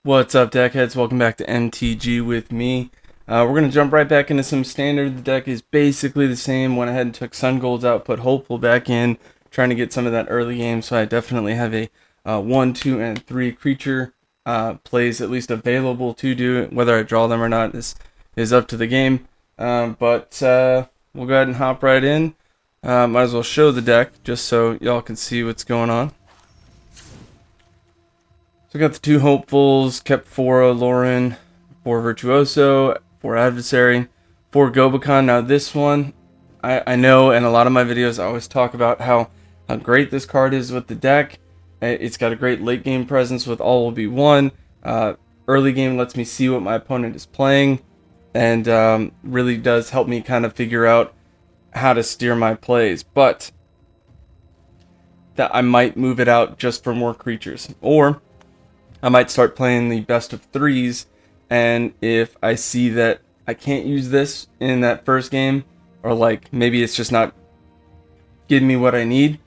What's up, deckheads? Welcome back to MTG with me. We're going to jump right back into some standard. The deck is basically the same. Went ahead and took Sun Gold's out, put Hopeful back in, trying to get some of that early game. So I definitely have a 1, 2, and 3 creature plays at least available to do it. Whether I draw them or not is up to the game. But we'll go ahead and hop right in. Might as well show the deck just so y'all can see what's going on. So I got the 2 Hopefuls, kept 4 Lauren, 4 Virtuoso, 4 Adversary, 4 Gobakon. Now this one, I know in a lot of my videos I always talk about how great this card is with the deck. It's got a great late game presence with all will be one. Early game lets me see what my opponent is playing, and really does help me kind of figure out how to steer my plays. But that I might move it out just for more creatures, or I might start playing the best of 3s, and if I see that I can't use this in that first game, or like maybe it's just not giving me what I need,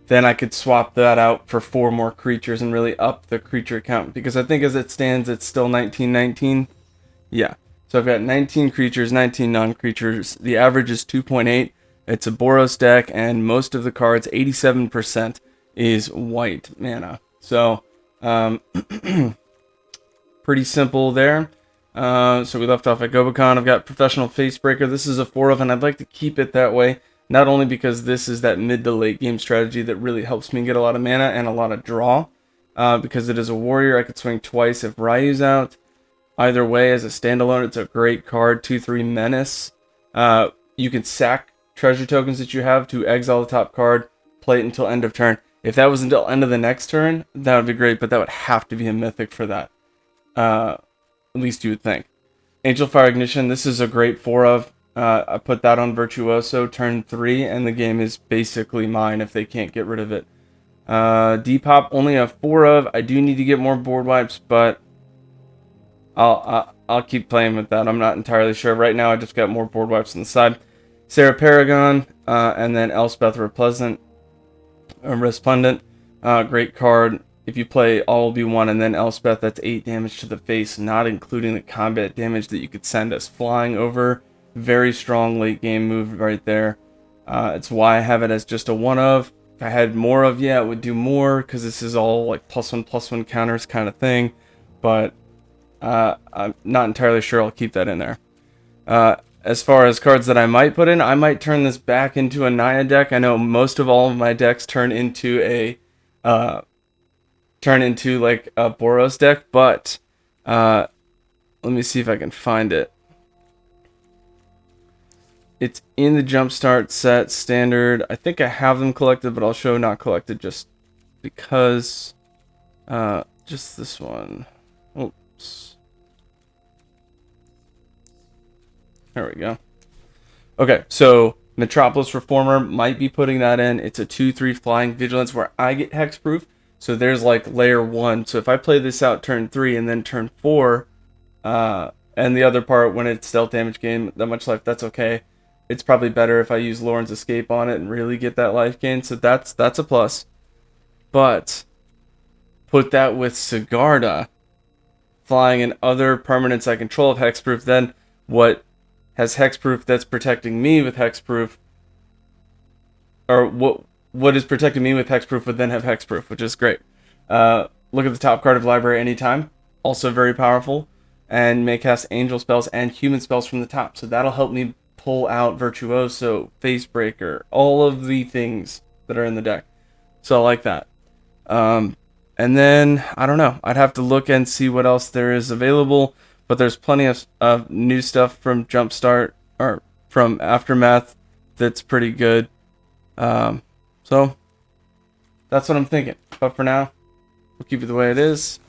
then I could swap that out for 4 more creatures and really up the creature count, because I think as it stands it's still 19-19. Yeah, so I've got 19 creatures, 19 non-creatures. The average is 2.8. It's a Boros deck, and most of the cards, 87%, is white mana. So pretty simple there. So we left off at Gobakon. I've got Professional Facebreaker. This is a 4 of, and I'd like to keep it that way. Not only because this is that mid to late game strategy that really helps me get a lot of mana and a lot of draw. Because it is a warrior, I could swing twice if Ryu's out. Either way, as a standalone, it's a great card. 2/3 Menace. You can sack treasure tokens that you have to exile the top card, play it until end of turn. If that was until end of the next turn, that would be great, but that would have to be a mythic for that. At least you would think. Angel Fire Ignition, this is a great 4 of. I put that on Virtuoso turn 3, and the game is basically mine if they can't get rid of it. Depop, only a 4 of. I do need to get more board wipes, but I'll keep playing with that. I'm not entirely sure. Right now, I just got more board wipes on the side. Sarah Paragon, and then Elspeth Resplendent, great card. If you play All Will Be One and then Elspeth, that's 8 damage to the face, not including the combat damage that you could send us flying over. Very strong late game move right there. It's why I have it as just a 1 of. If I had more of, yeah, it would do more, because this is all like +1/+1 counters kind of thing. But I'm not entirely sure I'll keep that in there. As far as cards that I might put in, I might turn this back into a Naya deck. I know most of all of my decks turn into like a Boros deck, but let me see if I can find it. It's in the Jumpstart set standard. I think I have them collected, but I'll show not collected just because. Just this one. Oops. There we go. Okay, so Metropolis Reformer, might be putting that in. It's a 2/3 flying vigilance where I get hexproof. So there's like layer 1. So if I play this out turn 3 and then turn 4, and the other part when it's stealth damage gain that much life, that's okay. It's probably better if I use Lauren's Escape on it and really get that life gain. So that's a plus. But put that with Sigarda, flying and other permanents I control of hexproof, then what has hexproof that's protecting me with hexproof, or what is protecting me with hexproof would then have hexproof, which is great. Look at the top card of library anytime, also very powerful, and may cast angel spells and human spells from the top, so that'll help me pull out Virtuoso, Facebreaker, all of the things that are in the deck. So I like that. And then I don't know, I'd have to look and see what else there is available. But there's plenty of new stuff from Jumpstart, or from Aftermath, that's pretty good. So that's what I'm thinking. But for now, we'll keep it the way it is.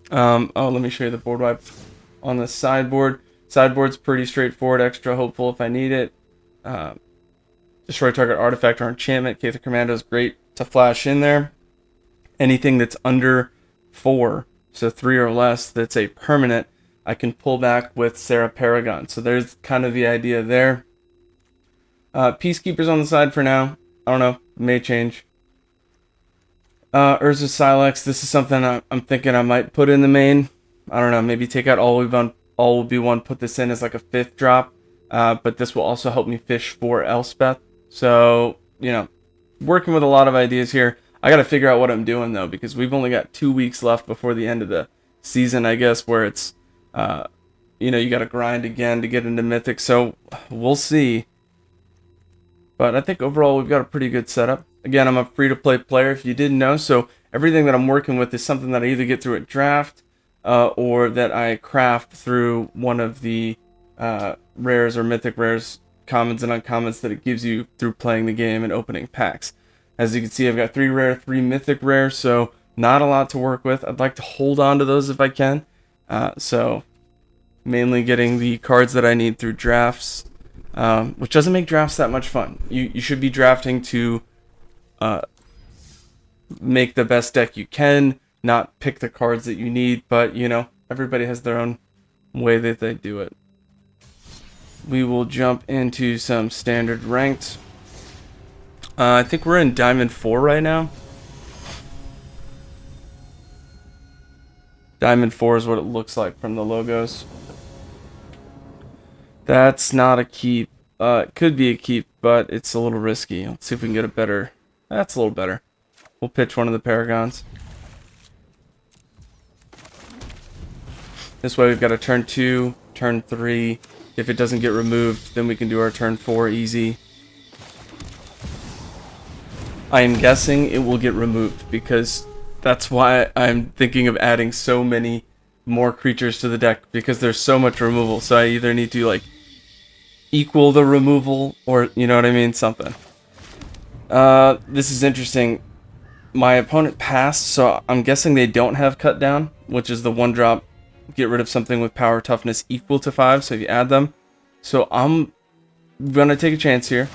Oh, let me show you the board wipe on the sideboard. Sideboard's pretty straightforward. Extra Hopeful if I need it. Destroy target artifact or enchantment. Cather Commando is great to flash in there. Anything that's under 4. So 3 or less, that's a permanent, I can pull back with Sarah Paragon. So there's kind of the idea there. Peacekeeper's on the side for now. I don't know, may change. Urza Silex, this is something I'm thinking I might put in the main. I don't know, maybe take out all will be one, put this in as like a 5th drop. But this will also help me fish for Elspeth. So, working with a lot of ideas here. I got to figure out what I'm doing though, because we've only got 2 weeks left before the end of the season, I guess, where it's, you got to grind again to get into Mythic. So we'll see. But I think overall we've got a pretty good setup. Again, I'm a free-to-play player, if you didn't know, so everything that I'm working with is something that I either get through a draft or that I craft through one of the rares or mythic rares, commons and uncommons that it gives you through playing the game and opening packs. As you can see, I've got 3 rare, 3 mythic rare, so not a lot to work with. I'd like to hold on to those if I can. So mainly getting the cards that I need through drafts, which doesn't make drafts that much fun. You should be drafting to make the best deck you can, not pick the cards that you need, but everybody has their own way that they do it. We will jump into some standard ranked. I think we're in Diamond 4 right now. Diamond 4 is what it looks like from the logos. That's not a keep. It could be a keep, but it's a little risky. Let's see if we can get a better. That's a little better. We'll pitch one of the Paragons. This way we've got a turn 2, turn 3. If it doesn't get removed, then we can do our turn 4 easy. I am guessing it will get removed because that's why I'm thinking of adding so many more creatures to the deck, because there's so much removal. So I either need to like equal the removal or, you know what I mean, something. This is interesting. My opponent passed, so I'm guessing they don't have cut down, which is the 1-drop. Get rid of something with power toughness equal to 5, so if you add them. So I'm gonna take a chance here.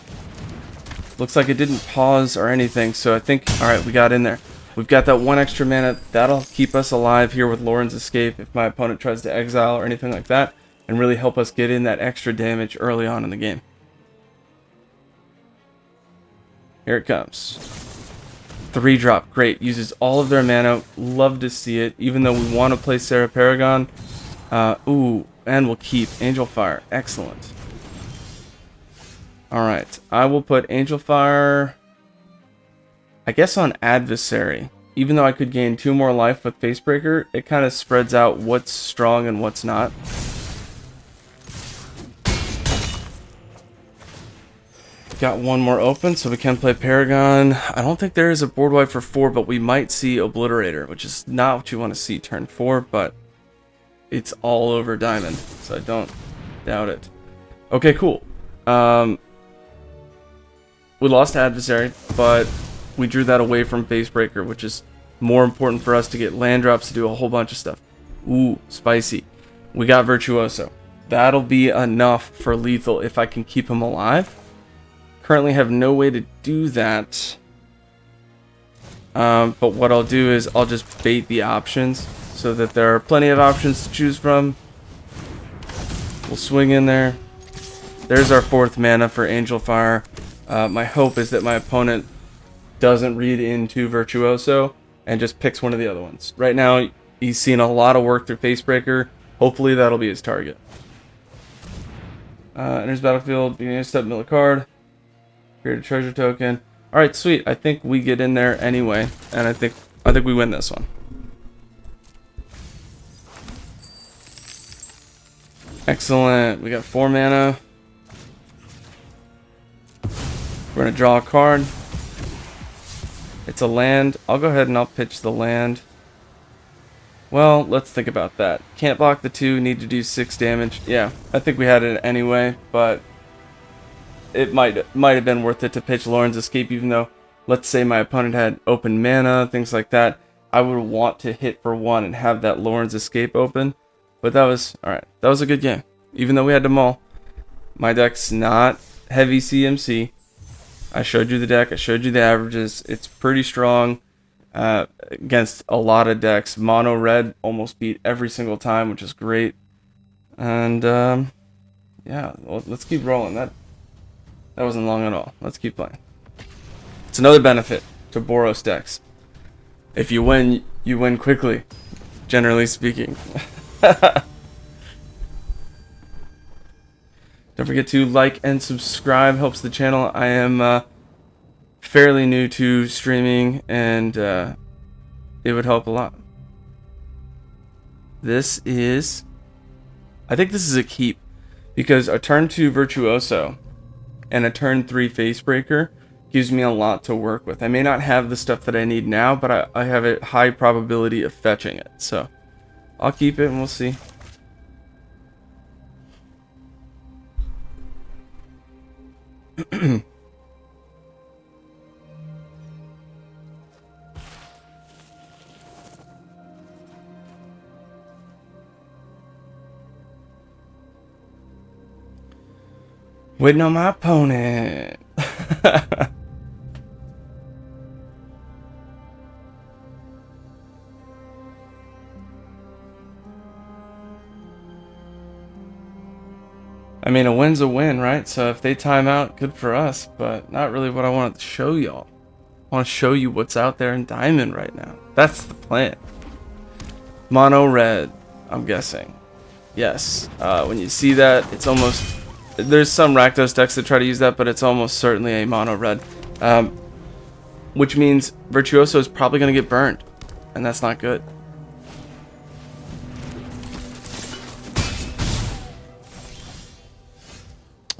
Looks like it didn't pause or anything, so I think, alright, we got in there. We've got that 1 extra mana. That'll keep us alive here with Lauren's Escape if my opponent tries to exile or anything like that, and really help us get in that extra damage early on in the game. Here it comes. 3-drop, great. Uses all of their mana. Love to see it, even though we want to play Sarah Paragon. Ooh, and we'll keep Angel Fire. Excellent. Alright, I will put Angel Fire, I guess, on Adversary. Even though I could gain 2 more life with Facebreaker, it kind of spreads out what's strong and what's not. Got 1 more open, so we can play Paragon. I don't think there is a board wipe for 4, but we might see Obliterator, which is not what you want to see turn 4, but it's all over Diamond, so I don't doubt it. Okay, cool. We lost Adversary, but we drew that away from Facebreaker, which is more important for us to get land drops to do a whole bunch of stuff. Ooh, spicy. We got Virtuoso. That'll be enough for lethal if I can keep him alive. Currently have no way to do that. But what I'll do is I'll just bait the options so that there are plenty of options to choose from. We'll swing in there. There's our 4th mana for Angel Fire. My hope is that my opponent doesn't read into Virtuoso and just picks one of the other ones. Right now, he's seen a lot of work through Facebreaker. Hopefully that'll be his target. Enters battlefield, beginning of step, mill a card. Create a treasure token. Alright, sweet. I think we get in there anyway, and I think we win this one. Excellent. We got 4 mana. We're going to draw a card. It's a land. I'll go ahead and I'll pitch the land. Well, let's think about that. Can't block the 2, need to do 6 damage. Yeah, I think we had it anyway, but it might have been worth it to pitch Lauren's Escape, even though, let's say my opponent had open mana, things like that. I would want to hit for 1 and have that Lauren's Escape open. But that was, alright, that was a good game. Even though we had to maul. My deck's not heavy CMC. I showed you the deck, I showed you the averages. It's pretty strong against a lot of decks. Mono red almost beat every single time, which is great. And yeah, well, let's keep rolling. That wasn't long at all. Let's keep playing. It's another benefit to Boros decks. If you win quickly, generally speaking. Don't forget to like and subscribe, helps the channel. I am fairly new to streaming, and it would help a lot. This is, I think this is a keep, because a turn 2 Virtuoso and a turn 3 Facebreaker gives me a lot to work with. I may not have the stuff that I need now, but I have a high probability of fetching it. So I'll keep it and we'll see. Waiting on my opponent. I mean, a win's a win, right? So if they time out, good for us, but not really what I wanted to show y'all. I want to show you what's out there in Diamond right now. That's the plan. Mono red, I'm guessing. Yes. When you see that, it's almost... There's some Rakdos decks that try to use that, but it's almost certainly a mono red. Which means Virtuoso is probably going to get burned, and that's not good.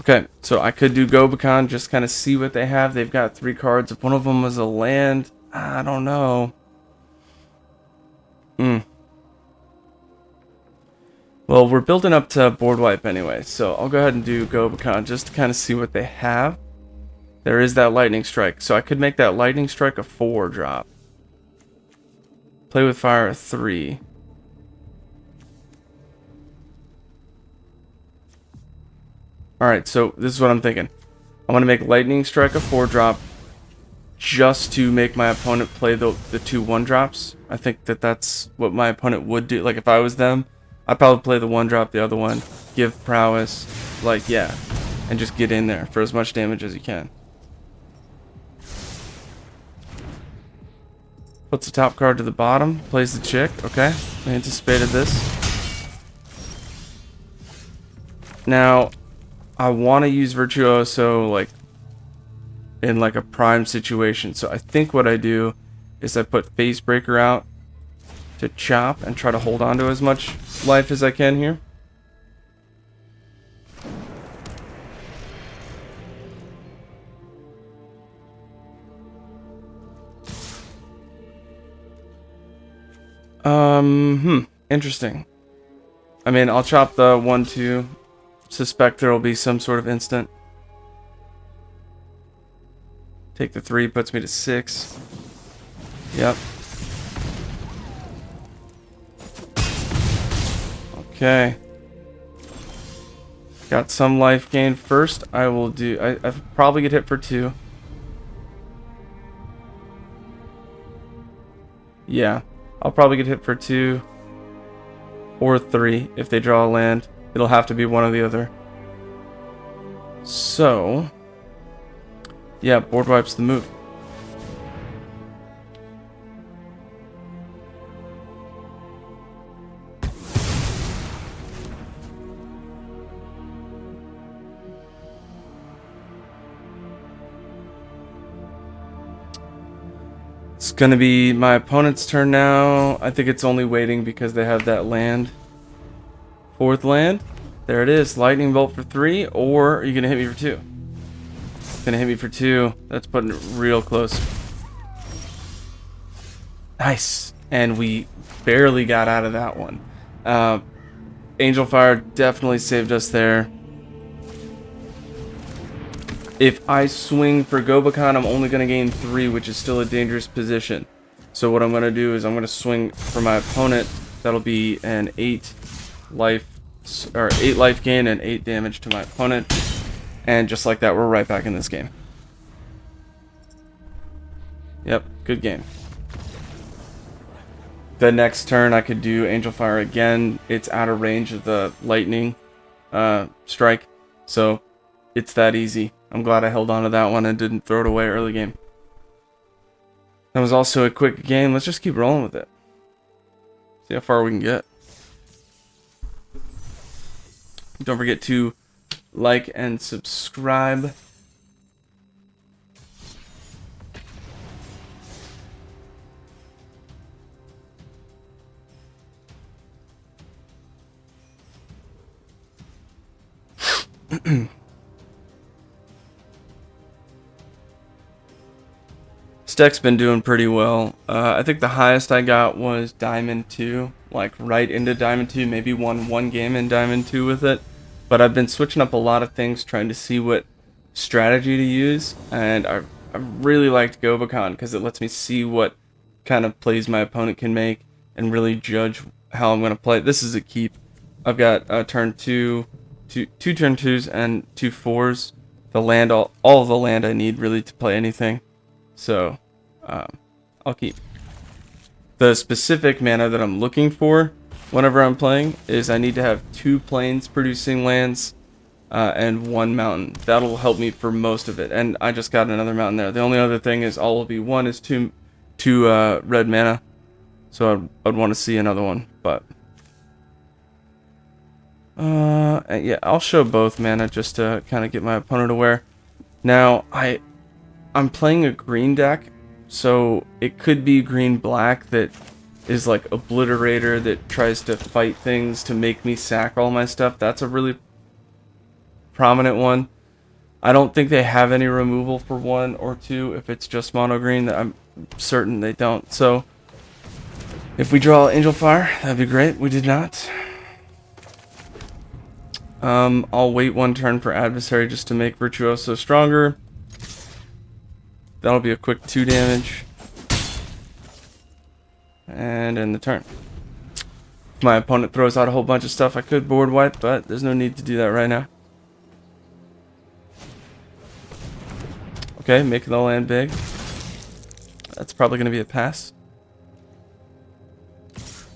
Okay, so I could do Gobakon, just kind of see what they have. They've got 3 cards. If one of them was a land, I don't know. Well, we're building up to board wipe anyway, so I'll go ahead and do Gobakon just to kind of see what they have. There is that Lightning Strike, so I could make that Lightning Strike a 4 drop. Play with Fire a 3. Alright, so this is what I'm thinking. I'm going to make Lightning Strike a 4 drop just to make my opponent play the 2 1-drops. I think that that's what my opponent would do. Like, if I was them, I'd probably play the 1-drop, the other one, give prowess, like, yeah, and just get in there for as much damage as you can. Puts the top card to the bottom, plays the chick, okay, I anticipated this. Now, I want to use Virtuoso, like, in, like, a prime situation, so I think what I do is I put Facebreaker out to chop and try to hold on to as much life as I can here. Interesting. I mean, I'll chop the 1-2. Suspect there will be some sort of instant. Take the 3, puts me to 6. Yep. Okay. Got some life gain. First, I will do... I probably get hit for 2. Yeah. I'll probably get hit for 2. Or 3 if they draw a land. It'll have to be one or the other. So... yeah, board wipe's the move. It's gonna be my opponent's turn now. I think it's only waiting because they have that land. 4th land. There it is. Lightning bolt for 3, or are you gonna hit me for 2? Gonna hit me for 2. That's putting it real close. Nice. And we barely got out of that one. Angel Fire definitely saved us there. If I swing for Gobakon, I'm only going to gain 3, which is still a dangerous position. So what I'm going to do is I'm going to swing for my opponent. That'll be an 8 life gain and 8 damage to my opponent. And just like that, we're right back in this game. Yep, good game. The next turn I could do Angel Fire again. It's out of range of the lightning strike. So it's that easy. I'm glad I held on to that one and didn't throw it away early game. That was also a quick game. Let's just keep rolling with it. See how far we can get. Don't forget to like and subscribe. Deck's been doing pretty well. I think the highest I got was Diamond 2, like right into Diamond 2, maybe won one game in Diamond 2 with it. But I've been switching up a lot of things, trying to see what strategy to use, and I really liked Gobakon because it lets me see what kind of plays my opponent can make and really judge how I'm going to play. This is a keep. I've got turn two turn 2s and 2 4s. The land, all of the land I need really to play anything. So I'll keep. The specific mana that I'm looking for whenever I'm playing is I need to have 2 plains producing lands and 1 mountain. That'll help me for most of it. And I just got another mountain there. The only other thing is all of one is two red mana. So I'd want to see another one. But yeah, I'll show both mana just to kind of get my opponent aware. Now I'm playing a green deck, so it could be green-black that is like Obliterator that tries to fight things to make me sack all my stuff. That's a really prominent one. I don't think they have any removal for 1 or 2 if it's just mono green. I'm certain they don't. So if we draw Angel Fire, that'd be great. We did not. I'll wait 1 turn for Adversary just to make Virtuoso stronger. That'll be a quick 2 damage. And end the turn. If my opponent throws out a whole bunch of stuff, I could board wipe, but there's no need to do that right now. Okay, making the land big. That's probably going to be a pass.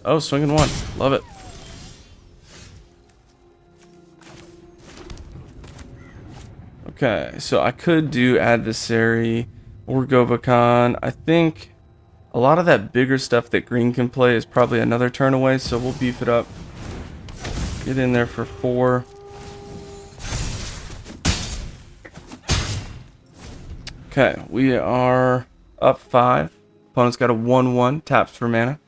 Oh, swinging 1. Love it. Okay, so I could do Adversary or Gobakon. I think a lot of that bigger stuff that green can play is probably another turn away, so we'll beef it up. Get in there for 4. Okay, we are up 5. Opponent's got a 1/1, taps for mana.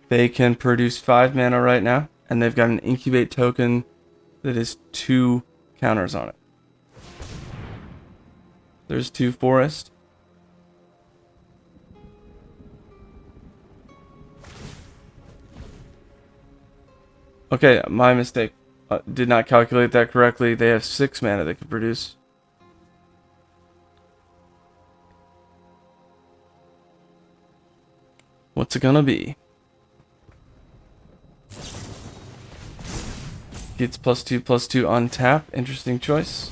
They can produce 5 mana right now, and they've got an Incubate token that is 2 counters on it. There's 2 forest. Okay, my mistake. Did not calculate that correctly. They have 6 mana they can produce. What's it gonna be? Gets +2/+2 on tap. Interesting choice.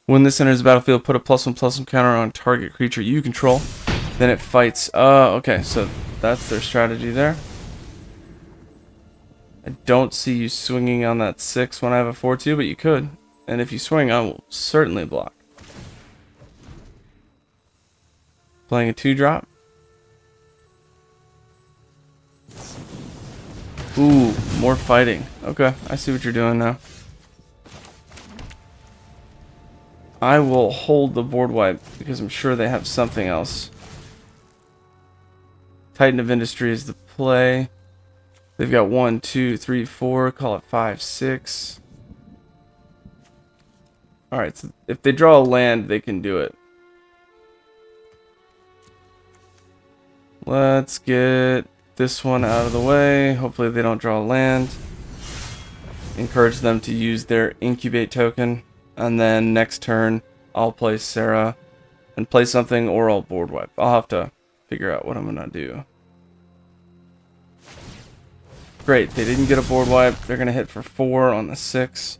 When this enters the battlefield, put a +1/+1 counter on target creature you control. Then it fights. Okay, so that's their strategy there. I don't see you swinging on that 6 when I have a 4/2, but you could. And if you swing, I will certainly block. Playing a 2-drop. Ooh, more fighting. Okay, I see what you're doing now. I will hold the board wipe because I'm sure they have something else. Titan of Industry is the play. They've got 1, 2, 3, 4. Call it 5, 6. Alright, so if they draw a land, they can do it. Let's get this one out of the way. Hopefully they don't draw a land. Encourage them to use their Incubate token. And then next turn, I'll play Sarah and play something, or I'll board wipe. I'll have to figure out what I'm going to do. Great, they didn't get a board wipe. They're going to hit for 4 on the 6.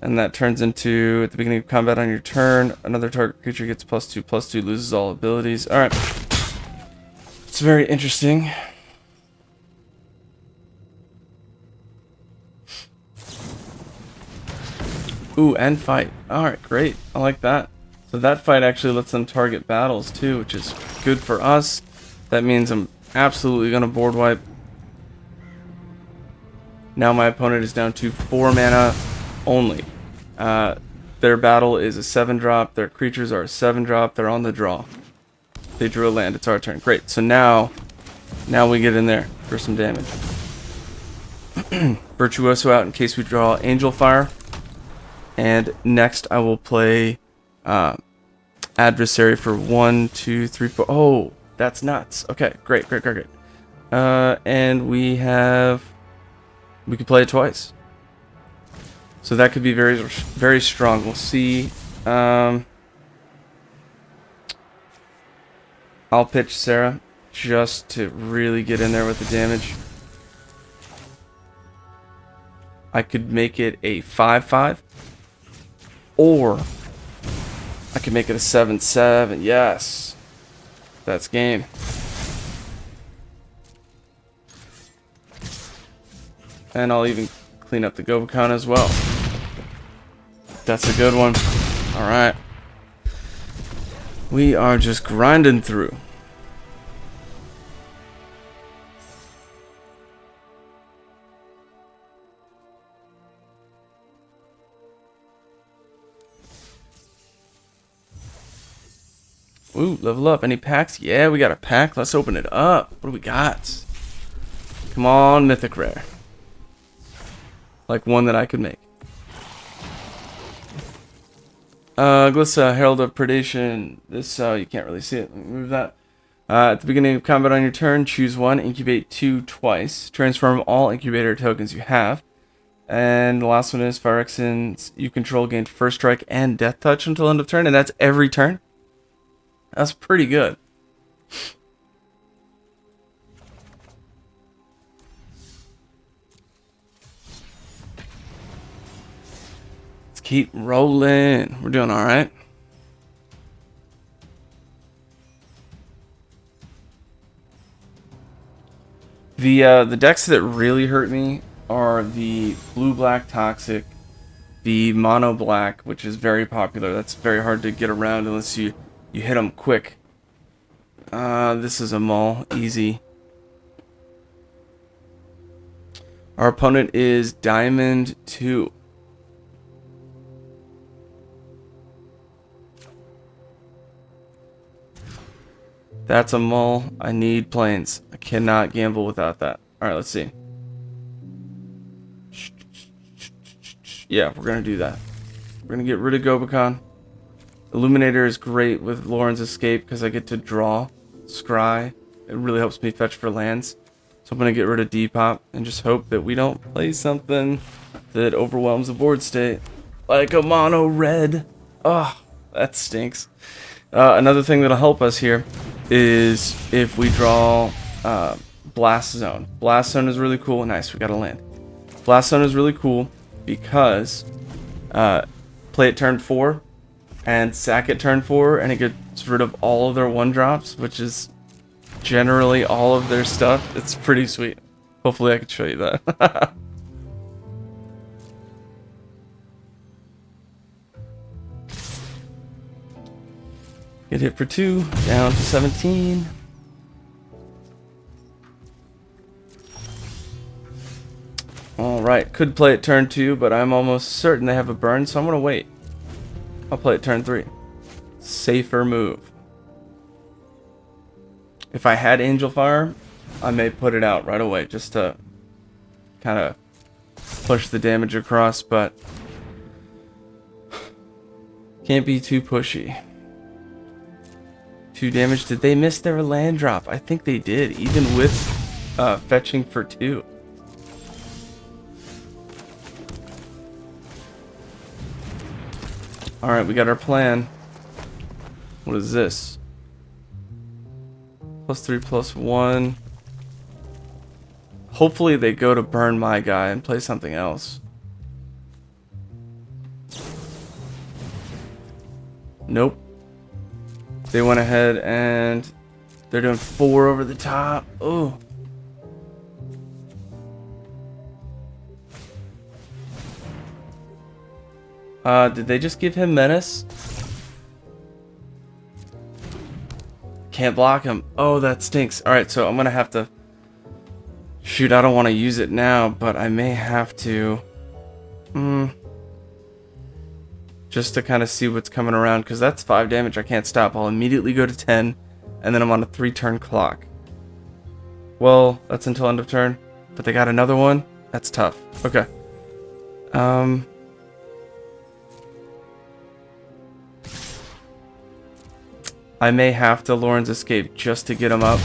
And that turns into, at the beginning of combat on your turn, another target creature gets +2/+2, loses all abilities. Alright. It's very interesting. Ooh, and fight. Alright, great. I like that. So that fight actually lets them target battles too, which is good for us. That means I'm absolutely going to board wipe. Now my opponent is down to 4 mana only. Their battle is a 7-drop. Their creatures are a 7-drop. They're on the draw. They drew a land. It's our turn. Great. So now we get in there for some damage. Virtuoso out in case we draw Angel Fire. And next I will play Adversary for 1, 2, 3, 4. Oh, that's nuts. Okay, great. And we can play it twice. So that could be very, very strong. We'll see. I'll pitch Sarah just to really get in there with the damage. I could make it a 5/5, or I could make it a 7/7. Yes, that's game. And I'll even clean up the Gobakon as well. That's a good one. Alright. We are just grinding through. Ooh, level up. Any packs? Yeah, we got a pack. Let's open it up. What do we got? Come on, Mythic Rare. Like one that I could make. Glissa, Herald of Predation. This, you can't really see it. Let me move that. At the beginning of combat on your turn, choose one, incubate 2 twice. Transform all incubator tokens you have. And the last one is Phyrexins. You control gain first strike and death touch until end of turn, and that's every turn. That's pretty good. Let's keep rolling. We're doing all right. The decks that really hurt me are the blue-black Toxic, the mono-black, which is very popular. That's very hard to get around unless you hit them quick. This is a Maul. Easy. Our opponent is Diamond 2. That's a Maul. I need planes. I cannot gamble without that. Alright, let's see. Yeah, we're going to do that. We're going to get rid of Gobakon. Illuminator is great with Lauren's Escape because I get to draw Scry. It really helps me fetch for lands. So I'm going to get rid of Depop and just hope that we don't play something that overwhelms the board state. Like a mono red. Oh, that stinks. Another thing that'll help us here is if we draw Blast Zone. Blast Zone is really cool. Nice, we got a land. Blast Zone is really cool because play it turn 4 and sack it turn 4, and it gets rid of all of their 1-drops, which is generally all of their stuff. It's pretty sweet. Hopefully I can show you that. Get hit for 2, down to 17. Alright, could play it turn 2, but I'm almost certain they have a burn, so I'm going to wait. I'll play it turn 3. Safer move. If I had Angel Fire, I may put it out right away just to kind of push the damage across, but can't be too pushy. 2 damage. Did they miss their land drop? I think they did, even with fetching for 2. Alright, we got our plan. What is this? +3, +1. Hopefully they go to burn my guy and play something else. Nope. They went ahead and they're doing 4 over the top. Oh. Did they just give him Menace? Can't block him. Oh, that stinks. Alright, so I'm gonna have to... Shoot, I don't want to use it now, but I may have to... Just to kind of see what's coming around, because that's 5 damage. I can't stop. I'll immediately go to 10, and then I'm on a 3-turn clock. Well, that's until end of turn. But they got another one? That's tough. Okay. I may have to Lauren's Escape just to get him up.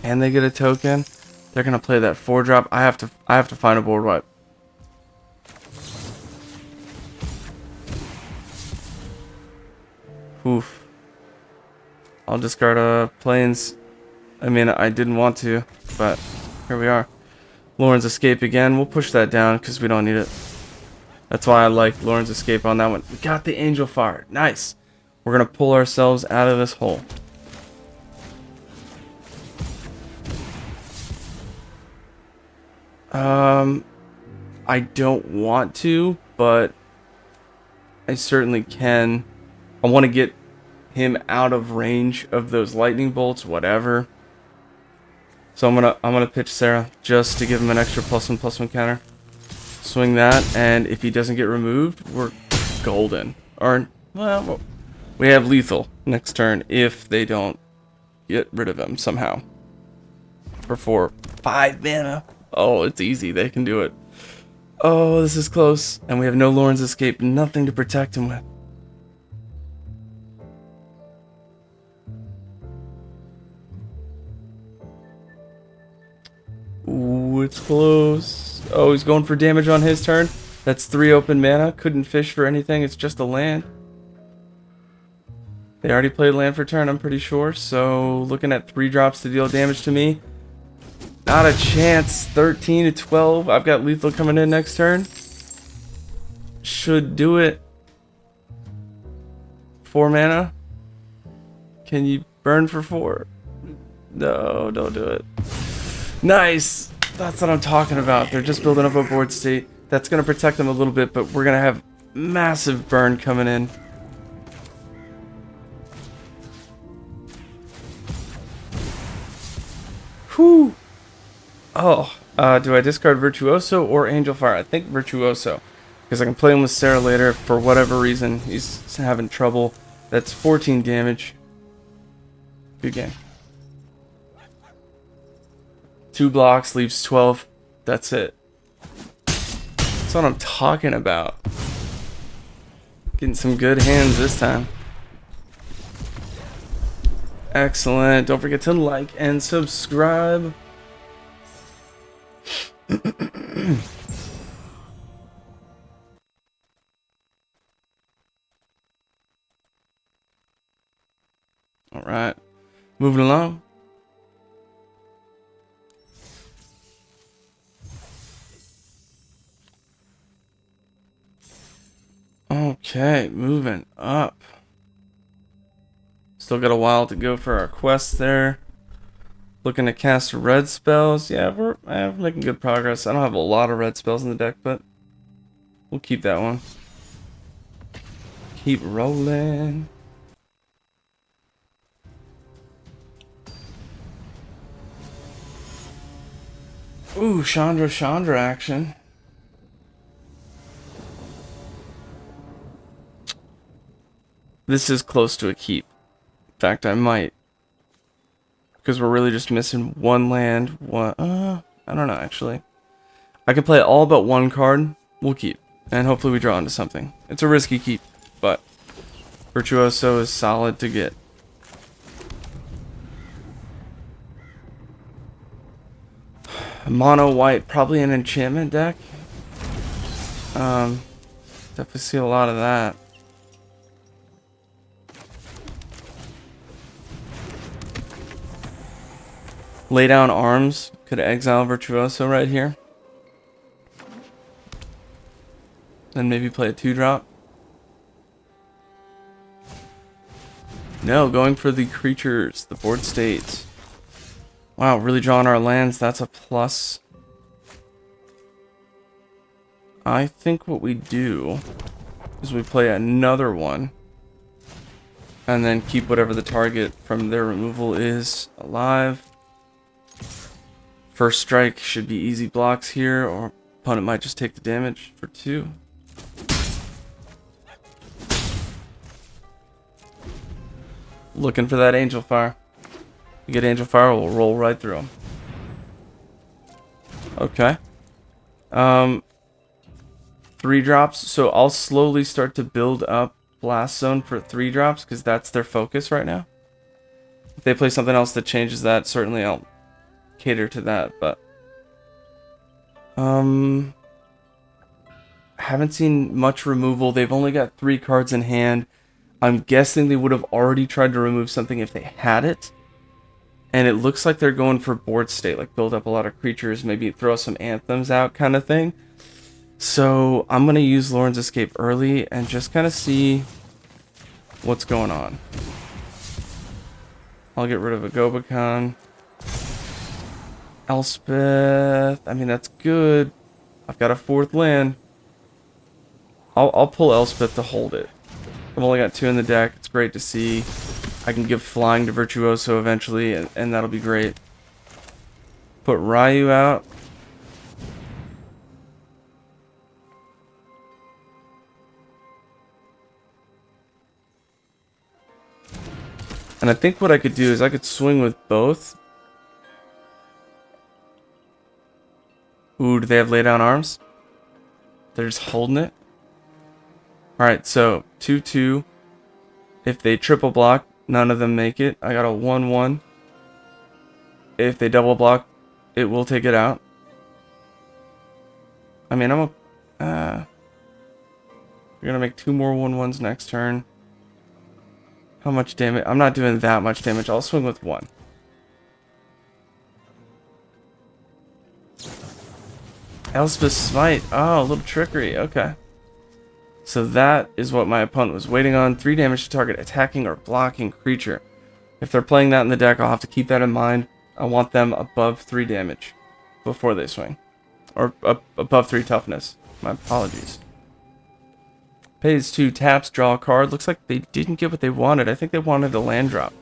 And they get a token. They're gonna play that 4-drop. I have to find a board wipe. Oof. I'll discard planes. I mean, I didn't want to, but here we are. Lauren's Escape again. We'll push that down because we don't need it. That's why I like Lauren's Escape on that one. We got the Angel Fire. Nice. We're going to pull ourselves out of this hole. I don't want to, but I certainly can. I want to get him out of range of those lightning bolts, whatever. So I'm gonna pitch Sarah just to give him an extra +1/+1 counter. Swing that, and if he doesn't get removed, we're golden. Or, well, we have lethal next turn if they don't get rid of him somehow. For 5 mana. Oh, it's easy. They can do it. Oh, this is close. And we have no Lauren's Escape. Nothing to protect him with. Ooh, it's close. Oh, he's going for damage on his turn. That's 3 open mana. Couldn't fish for anything. It's just a land. They already played land for turn, I'm pretty sure. So, looking at 3 drops to deal damage to me. Not a chance. 13 to 12. I've got lethal coming in next turn. Should do it. 4 mana. Can you burn for 4? No, don't do it. Nice. That's what I'm talking about. They're just building up a board state. That's going to protect them a little bit, but we're going to have massive burn coming in. Whew. Oh, do I discard Virtuoso or Angel Fire? I think Virtuoso, because I can play him with Sarah later for whatever reason. He's having trouble. That's 14 damage. Good game. 2 blocks, leaves 12. That's it. That's what I'm talking about. Getting some good hands this time. Excellent. Don't forget to like and subscribe. All right. Moving along. Okay, moving up. Still got a while to go for our quest there. Looking to cast red spells. Yeah, we're making good progress. I don't have a lot of red spells in the deck, but we'll keep that one. Keep rolling. Ooh, Chandra action. This is close to a keep. In fact, I might. Because we're really just missing 1 land. I don't know, actually. I could play all but 1 card. We'll keep. And hopefully we draw into something. It's a risky keep, but Virtuoso is solid to get. Mono white, probably an enchantment deck. Definitely see a lot of that. Lay down arms. Could exile Virtuoso right here. Then maybe play a 2-drop. No, going for the creatures, the board state. Wow, really drawing our lands. That's a plus. I think what we do is we play another one and then keep whatever the target from their removal is alive. First strike should be easy blocks here, or opponent might just take the damage for 2. Looking for that Angel Fire. You get Angel Fire, we'll roll right through them. Okay. 3 drops. So I'll slowly start to build up Blast Zone for 3 drops because that's their focus right now. If they play something else that changes that, certainly I'll cater to that. But haven't seen much removal. They've only got 3 cards in hand. I'm guessing they would have already tried to remove something if they had it. And it looks like they're going for board state, like build up a lot of creatures, maybe throw some anthems out kind of thing. So I'm going to use Lauren's Escape early and just kind of see what's going on. I'll get rid of a Gobakon. Elspeth, I mean, that's good. I've got a 4th land. I'll pull Elspeth to hold it. I've only got 2 in the deck. It's great to see. I can give Flying to Virtuoso eventually, and that'll be great. Put Ryu out. And I think what I could do is I could swing with both. Ooh, do they have lay down arms? They're just holding it. Alright, so 2/2. If they triple block, none of them make it. I got a 1/1. If they double block, it will take it out. I mean, you're gonna make 2 more 1/1s next turn. How much damage? I'm not doing that much damage. I'll swing with 1. Elspeth Smite. Oh, a little trickery. Okay. So that is what my opponent was waiting on. 3 damage to target attacking or blocking creature. If they're playing that in the deck, I'll have to keep that in mind. I want them above 3 damage before they swing. Or above 3 toughness. My apologies. Pays 2 taps, draw a card. Looks like they didn't get what they wanted. I think they wanted a land drop.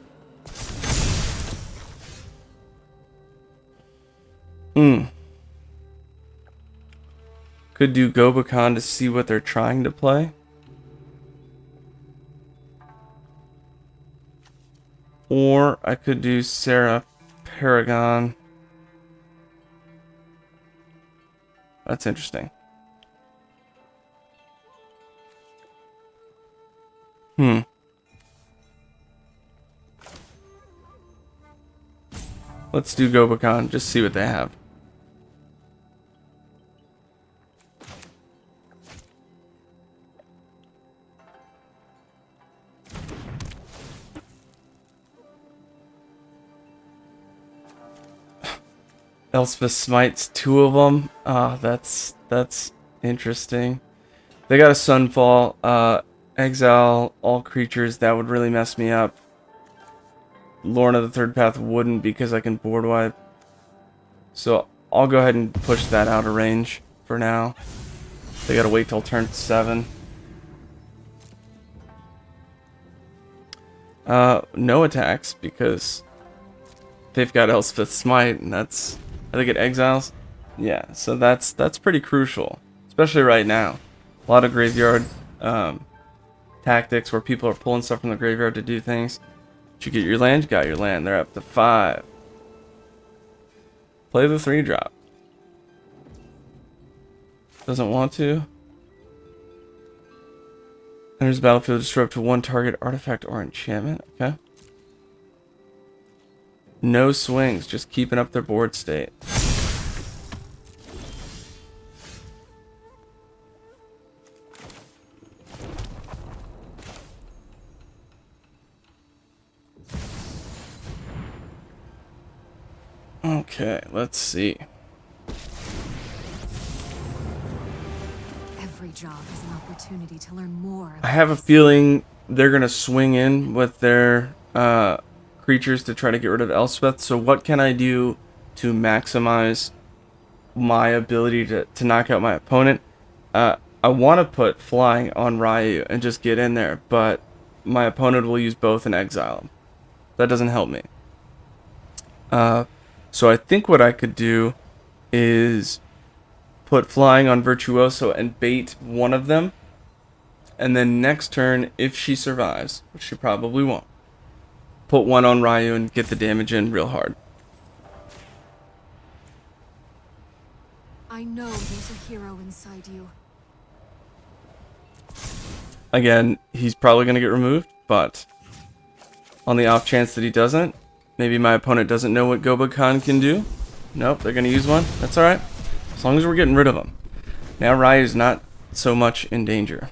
Could do Gobakon to see what they're trying to play. Or I could do Sarah Paragon. That's interesting. Let's do Gobakon, just see what they have. Elspeth Smites 2 of them. That's interesting. They got a Sunfall, exile all creatures. That would really mess me up. Lorna the Third Path wouldn't because I can board wipe. So I'll go ahead and push that out of range for now. They gotta wait till turn 7. No attacks because they've got Elspeth Smite, and that's, I think it exiles. Yeah, so that's pretty crucial, especially right now. A lot of graveyard tactics where people are pulling stuff from the graveyard to do things. Did you get your land? You got your land. They're up to 5. Play the 3 drop. Doesn't want to. Enters battlefield, destroy up to 1 target artifact or enchantment. Okay. No swings, just keeping up their board state. Okay, let's see. Every job is an opportunity to learn more. I have a feeling they're gonna swing in with their creatures to try to get rid of Elspeth. So what can I do to maximize my ability to knock out my opponent? I want to put flying on Ryu and just get in there, but my opponent will use both and exile him. That doesn't help me. So I think what I could do is put flying on Virtuoso and bait one of them. And then next turn, if she survives, which she probably won't, put one on Ryu and get the damage in real hard. I know there's a hero inside you. Again, he's probably going to get removed, but on the off chance that he doesn't, maybe my opponent doesn't know what Gobokan can do. Nope, they're going to use one. That's alright. As long as we're getting rid of him. Now Ryu's not so much in danger.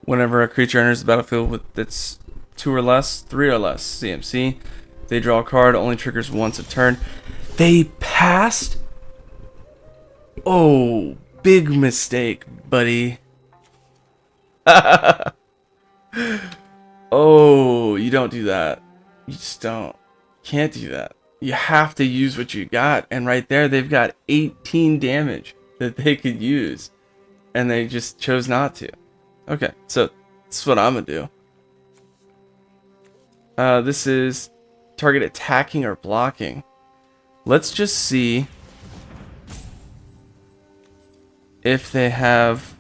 Whenever a creature enters the battlefield with its 2 or less, 3 or less CMC, they draw a card, only triggers once a turn. They passed? Oh, big mistake, buddy. Oh, you don't do that. You just don't. Can't do that. You have to use what you got. And right there, they've got 18 damage that they could use. And they just chose not to. Okay, so this is what I'm going to do. This is target attacking or blocking. Let's just see if they have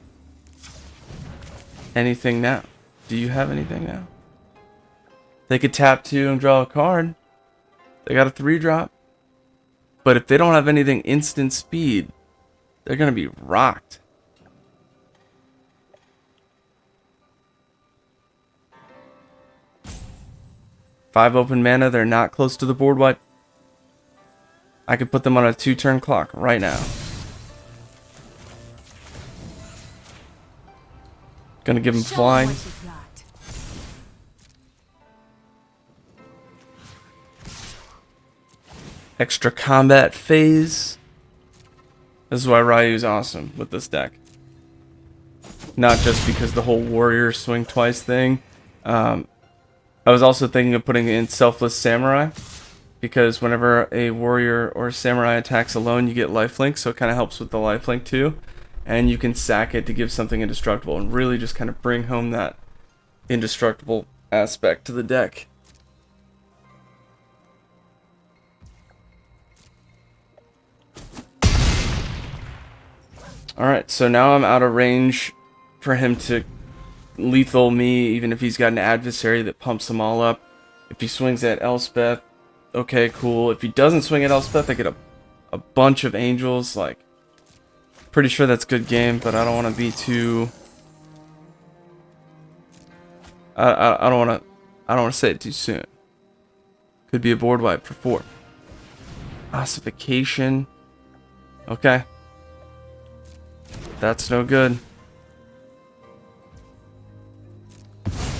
anything now. Do you have anything now? They could tap 2 and draw a card. They got a 3-drop. But if they don't have anything instant speed, they're going to be rocked. Five open mana, they're not close to the board wipe. I could put them on a 2-turn clock right now. Gonna give them flying. Extra combat phase. This is why Ryu's awesome with this deck. Not just because the whole warrior swing twice thing. I was also thinking of putting in Selfless Samurai, because whenever a warrior or samurai attacks alone, you get lifelink, so it kind of helps with the lifelink too. And you can sack it to give something indestructible and really just kind of bring home that indestructible aspect to the deck. Alright, so now I'm out of range for him to lethal me, even if he's got an adversary that pumps them all up. If he swings at Elspeth, okay, cool. If he doesn't swing at Elspeth, I get a bunch of angels. Like, pretty sure that's good game, but I don't want to be too... I don't want to say it too soon. Could be a board wipe for 4. Ossification. Okay. That's no good.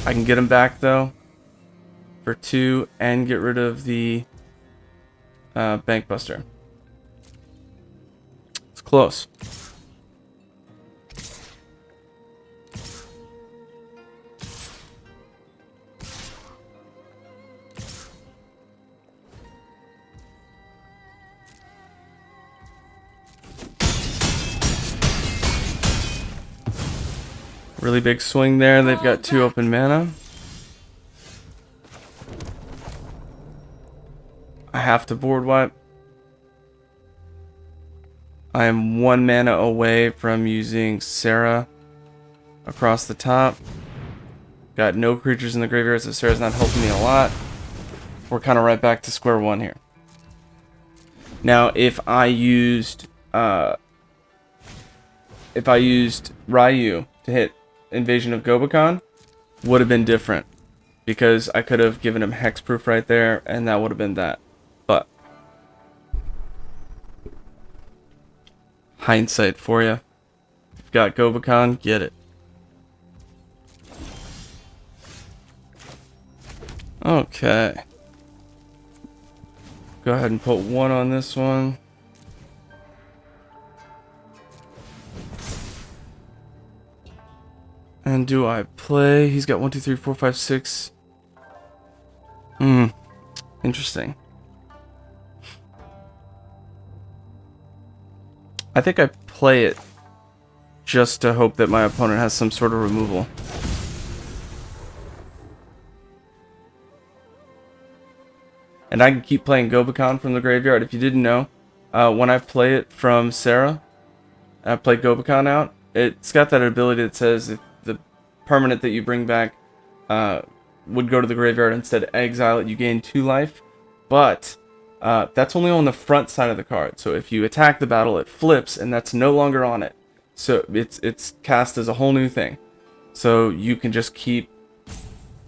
I can get him back though for 2 and get rid of the Bank Buster. It's close. Really big swing there. They've got 2 open mana. I have to board wipe. I am 1 mana away from using Sarah across the top. Got no creatures in the graveyard, so Sarah's not helping me a lot. We're kind of right back to square one here. Now, if I used Ryu to hit Invasion of Gobokan, would have been different, because I could have given him hexproof right there, and that would have been that. But hindsight for you. If you've got Gobokan, get it. Okay. Go ahead and put 1 on this one. And do I play? He's got 1, 2, 3, 4, 5, 6. Interesting. I think I play it just to hope that my opponent has some sort of removal. And I can keep playing Gobakon from the graveyard. If you didn't know, when I play it from Sarah, I play Gobakon out. It's got that ability that says if the permanent that you bring back would go to the graveyard instead of exile it, you gain 2 life. But that's only on the front side of the card. So if you attack the battle, it flips, and that's no longer on it. So it's cast as a whole new thing. So you can just keep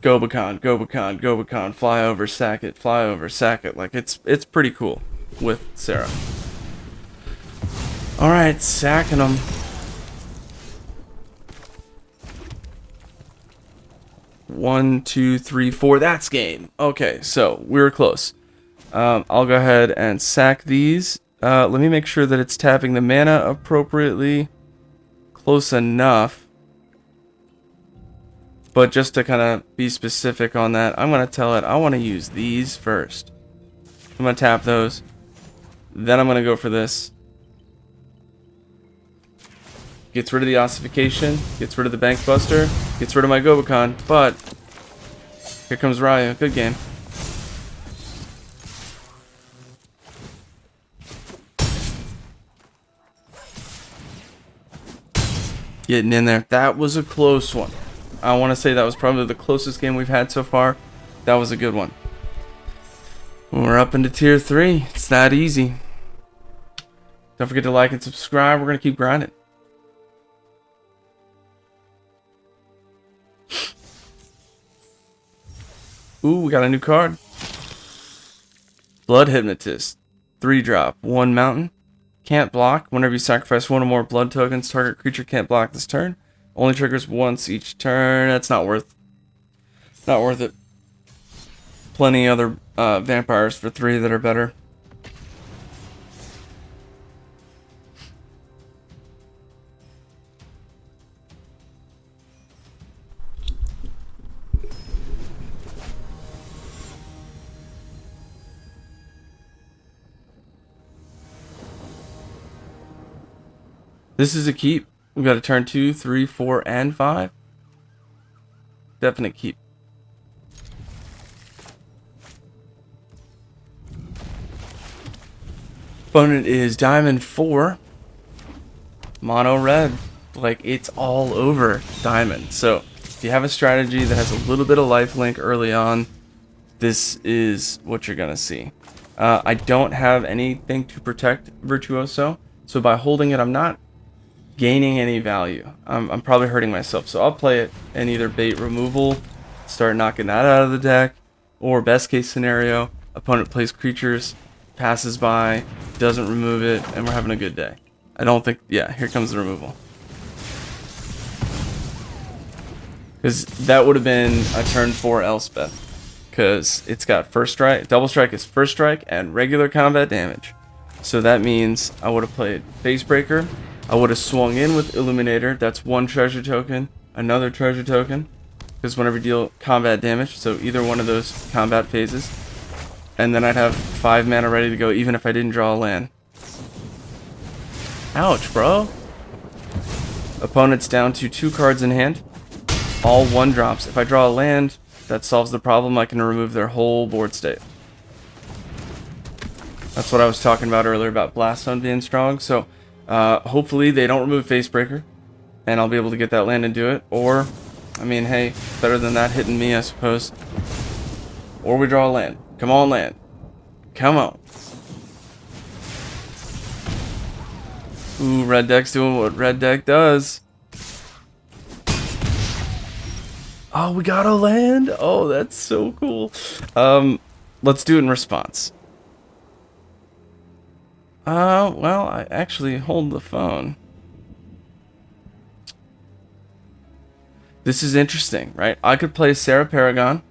Gobakon, Gobakon, Gobakon, fly over, sack it, fly over, sack it. Like it's pretty cool with Sarah. All right, sacking them. One, two, three, four. That's game. Okay, so we were close. I'll go ahead and sack these. Let me make sure that it's tapping the mana appropriately. Close enough. But just to kind of be specific on that, I'm going to tell it I want to use these first. I'm going to tap those. Then I'm going to go for this. Gets rid of the ossification. Gets rid of the bank buster. Gets rid of my Gobakon. But here comes Ryu. Good game. Getting in there. That was a close one. I want to say that was probably the closest game we've had so far. That was a good one. We're up into tier 3. It's that easy. Don't forget to like and subscribe. We're going to keep grinding. Ooh, we got a new card. Blood Hypnotist. 3-drop. 1 mountain. Can't block. Whenever you sacrifice 1 or more blood tokens, target creature can't block this turn. Only triggers once each turn. That's not worth it. Plenty other vampires for 3 that are better. This is a keep. We got a turn 2, 3, 4, and 5. Definite keep. Opponent is Diamond 4. Mono red. Like, it's all over Diamond. So, if you have a strategy that has a little bit of lifelink early on, this is what you're going to see. I don't have anything to protect Virtuoso. So, by holding it, I'm not gaining any value. I'm probably hurting myself, so I'll play it and either bait removal, start knocking that out of the deck, or best case scenario, opponent plays creatures, passes by, doesn't remove it, and we're having a good day. I don't think, yeah, here comes the removal. Because that would have been a turn 4 Elspeth, because it's got first strike, double strike is first strike, and regular combat damage. So that means I would have played Facebreaker. I would have swung in with Illuminator. That's 1 treasure token, another treasure token, because whenever you deal combat damage, so either one of those combat phases, and then I'd have 5 mana ready to go, even if I didn't draw a land. Ouch, bro. Opponent's down to 2 cards in hand, all 1-drops. If I draw a land, that solves the problem. I can remove their whole board state. That's what I was talking about earlier about Blast Zone being strong. So hopefully they don't remove Facebreaker, and I'll be able to get that land and do it. Or, I mean, hey, better than that hitting me, I suppose. Or we draw a land. Come on, land. Come on. Ooh, red deck's doing what red deck does. Oh, we got a land. Oh, that's so cool. Let's do it in response. Well, I actually hold the phone. This is interesting, right? I could play Sarah Paragon.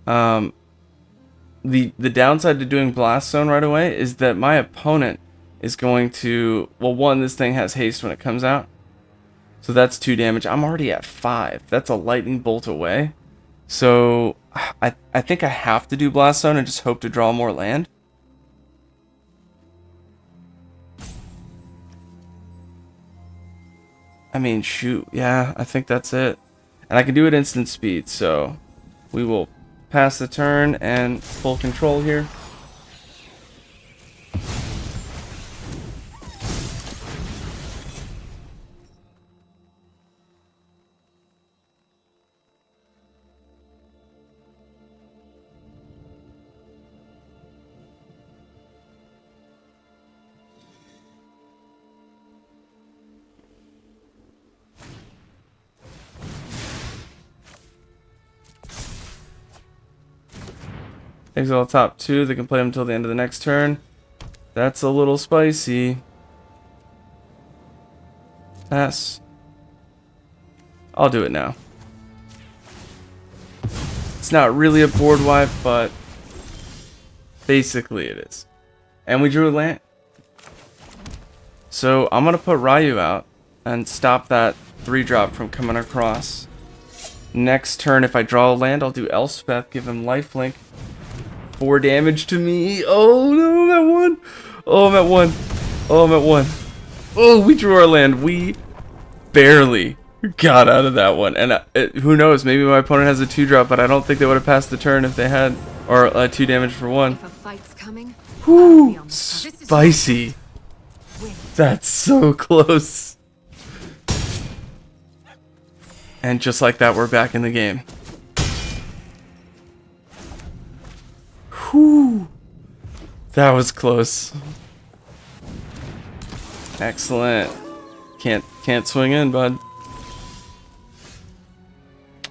The downside to doing Blast Zone right away is that my opponent is going to, well, one, this thing has haste when it comes out. So that's 2 damage. I'm already at 5. That's a lightning bolt away. So I think I have to do Blast Zone and just hope to draw more land. I mean, shoot. Yeah, I think that's it. And I can do it instant speed, so we will pass the turn and full control here. Exile top 2, they can play them until the end of the next turn. That's a little spicy. Pass. I'll do it now. It's not really a board wipe, but basically it is. And we drew a land. So I'm going to put Ryu out and stop that 3-drop from coming across. Next turn, if I draw a land, I'll do Elspeth, give him lifelink. 4 damage to me. Oh no, I'm at 1. Oh, I'm at 1. Oh, I'm at 1. Oh, we drew our land. We barely got out of that one. And who knows, maybe my opponent has a 2-drop, but I don't think they would have passed the turn if they had, or 2 damage for 1. If a fight's coming, Whoo, spicy. That's so close. And just like that, we're back in the game. Whew. That was close. Excellent. Can't swing in, bud.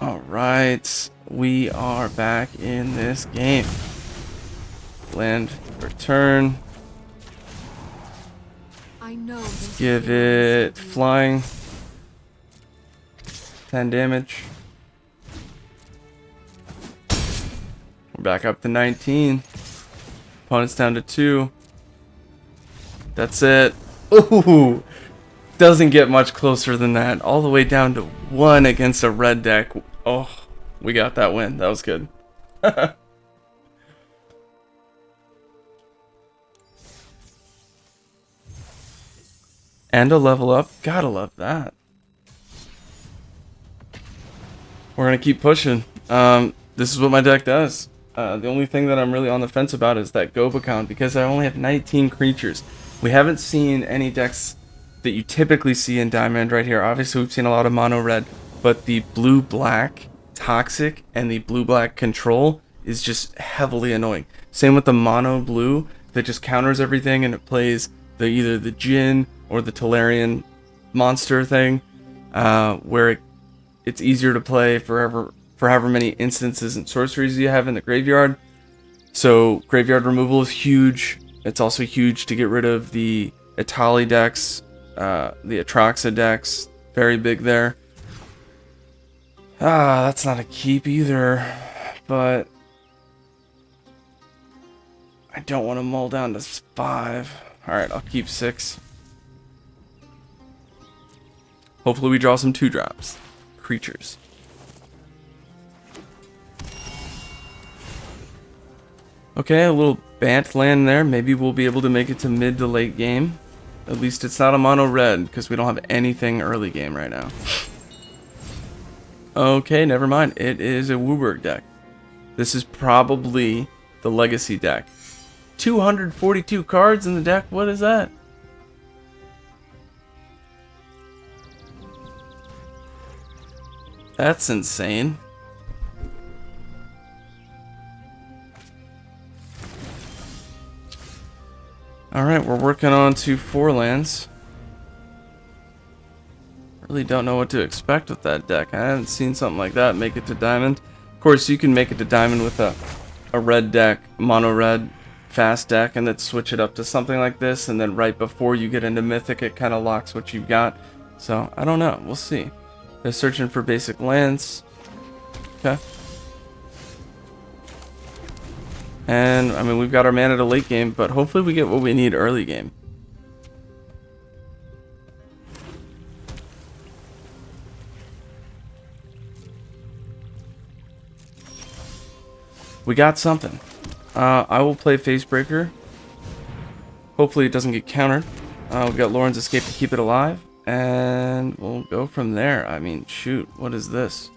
Alright. We are back in this game. Land, return. I know Give it flying. 10 damage. We're back up to 19. Opponent's down to 2. That's it. Ooh! Doesn't get much closer than that. All the way down to 1 against a red deck. Oh, we got that win. That was good. And a level up. Gotta love that. We're gonna keep pushing. This is what my deck does. The only thing that I'm really on the fence about is that Gobakon, because I only have 19 creatures. We haven't seen any decks that you typically see in Diamond right here. Obviously, we've seen a lot of mono red, but the blue-black Toxic and the blue-black Control is just heavily annoying. Same with the mono blue that just counters everything, and it plays either the Jin or the Tolarian monster thing, where it's easier to play for however many instances and sorceries you have in the graveyard. So graveyard removal is huge. It's also huge to get rid of the Itali decks, the Atraxa decks. Very big there. That's not a keep either, but I don't want to mull down to 5. Alright, I'll keep 6. Hopefully we draw some 2-drops. Creatures. Okay, a little Bant land there. Maybe we'll be able to make it to mid to late game. At least it's not a mono red, because we don't have anything early game right now. Okay, never mind. It is a Wooburg deck. This is probably the Legacy deck. 242 cards in the deck? What is that? That's insane. Alright, we're working on to 4 lands. Really don't know what to expect with that deck. I haven't seen something like that make it to Diamond. Of course, you can make it to Diamond with a red deck, mono red, fast deck, and then switch it up to something like this, and then right before you get into Mythic, it kind of locks what you've got. So, I don't know. We'll see. They're searching for basic lands. Okay. And, I mean, we've got our mana to late game, but hopefully we get what we need early game. We got something. I will play Facebreaker. Hopefully it doesn't get countered. We've got Lauren's Escape to keep it alive. And we'll go from there. I mean, shoot, what is this?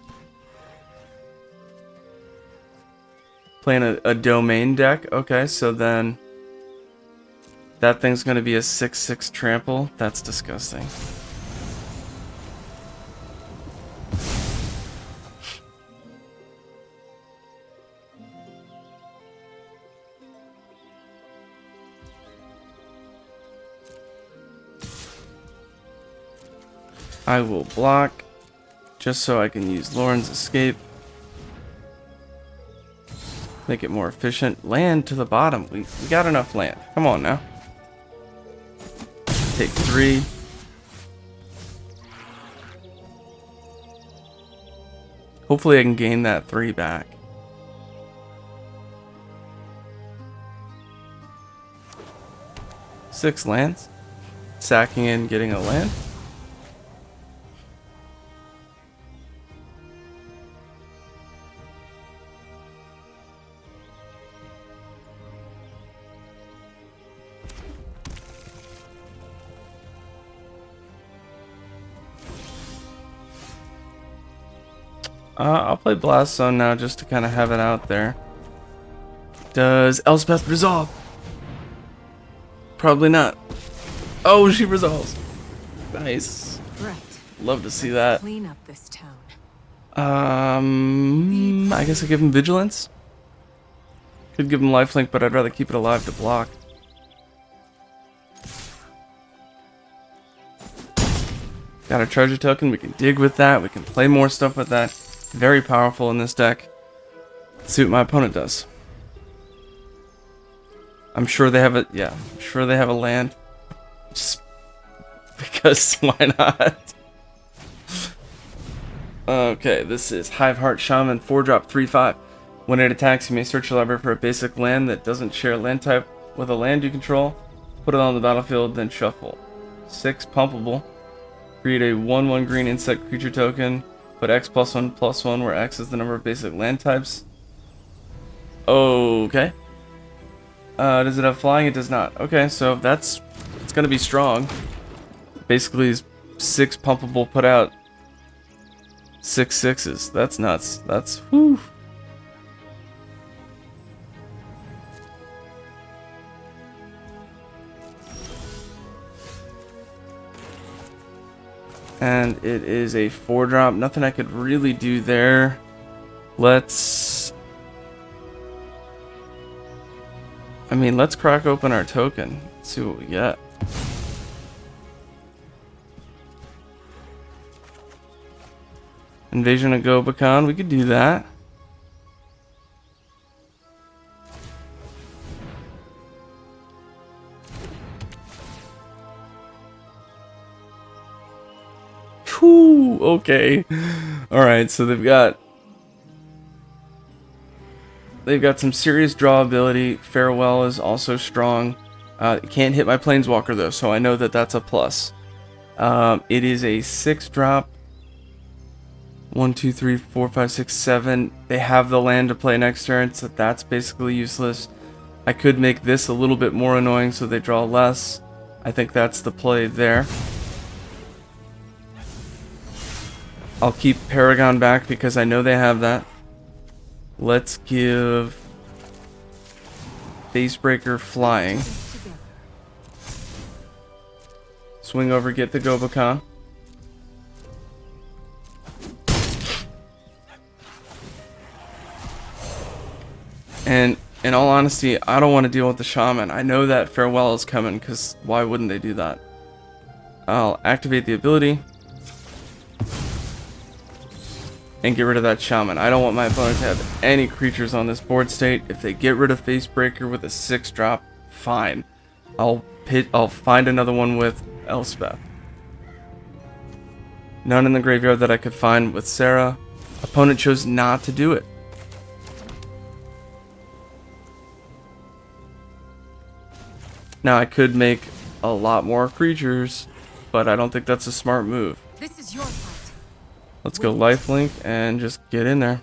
Playing a domain deck? Okay, so then that thing's going to be a 6/6 trample. That's disgusting. I will block just so I can use Lauren's escape. Make it more efficient. Land to the bottom. We got enough land. Come on now. Take 3. Hopefully I can gain that 3 back. Six lands. Sacking in, getting a land. I'll play Blast Zone now just to kind of have it out there. Does Elspeth resolve? Probably not. Oh, she resolves. Nice. Right. Love to see that. Clean up this town. I guess I give him Vigilance. Could give him Lifelink, but I'd rather keep it alive to block. Got a treasure token. We can dig with that. We can play more stuff with that. Very powerful in this deck. Let's see what my opponent does. I'm sure they have a I'm sure they have a land. Just because why not? Okay, this is Hiveheart Shaman 4-drop 3/5. When it attacks, you may search your library for a basic land that doesn't share a land type with a land you control. Put it on the battlefield, then shuffle. 6 pumpable. Create a 1/1 green insect creature token. Put X+1/+1 where X is the number of basic land types. Okay. Does it have flying? It does not. Okay, so it's gonna be strong. Basically, 6 pumpable put out 6 6s. That's nuts. That's whew. And it is a 4-drop. Nothing I could really do there. Let's crack open our token. See what we get. Invasion of Gobakon. We could do that. Whew, okay. Alright, so they've got some serious draw ability. Farewell is also strong. It can't hit my Planeswalker though, so I know that that's a plus. It is a 6-drop. 1, 2, 3, 4, 5, 6, 7. They have the land to play next turn, so that's basically useless. I could make this a little bit more annoying so they draw less. I think that's the play there. I'll keep Paragon back because I know they have that. Let's give Facebreaker flying. Swing over, get the Gobakon. And in all honesty, I don't want to deal with the Shaman. I know that Farewell is coming, because why wouldn't they do that? I'll activate the ability. And get rid of that Shaman. I don't want my opponent to have any creatures on this board state. If they get rid of Facebreaker with a 6-drop, fine. I'll find another one with Elspeth. None in the graveyard that I could find with Sarah. Opponent chose not to do it. Now I could make a lot more creatures, but I don't think that's a smart move. This is your fight. Let's go lifelink and just get in there.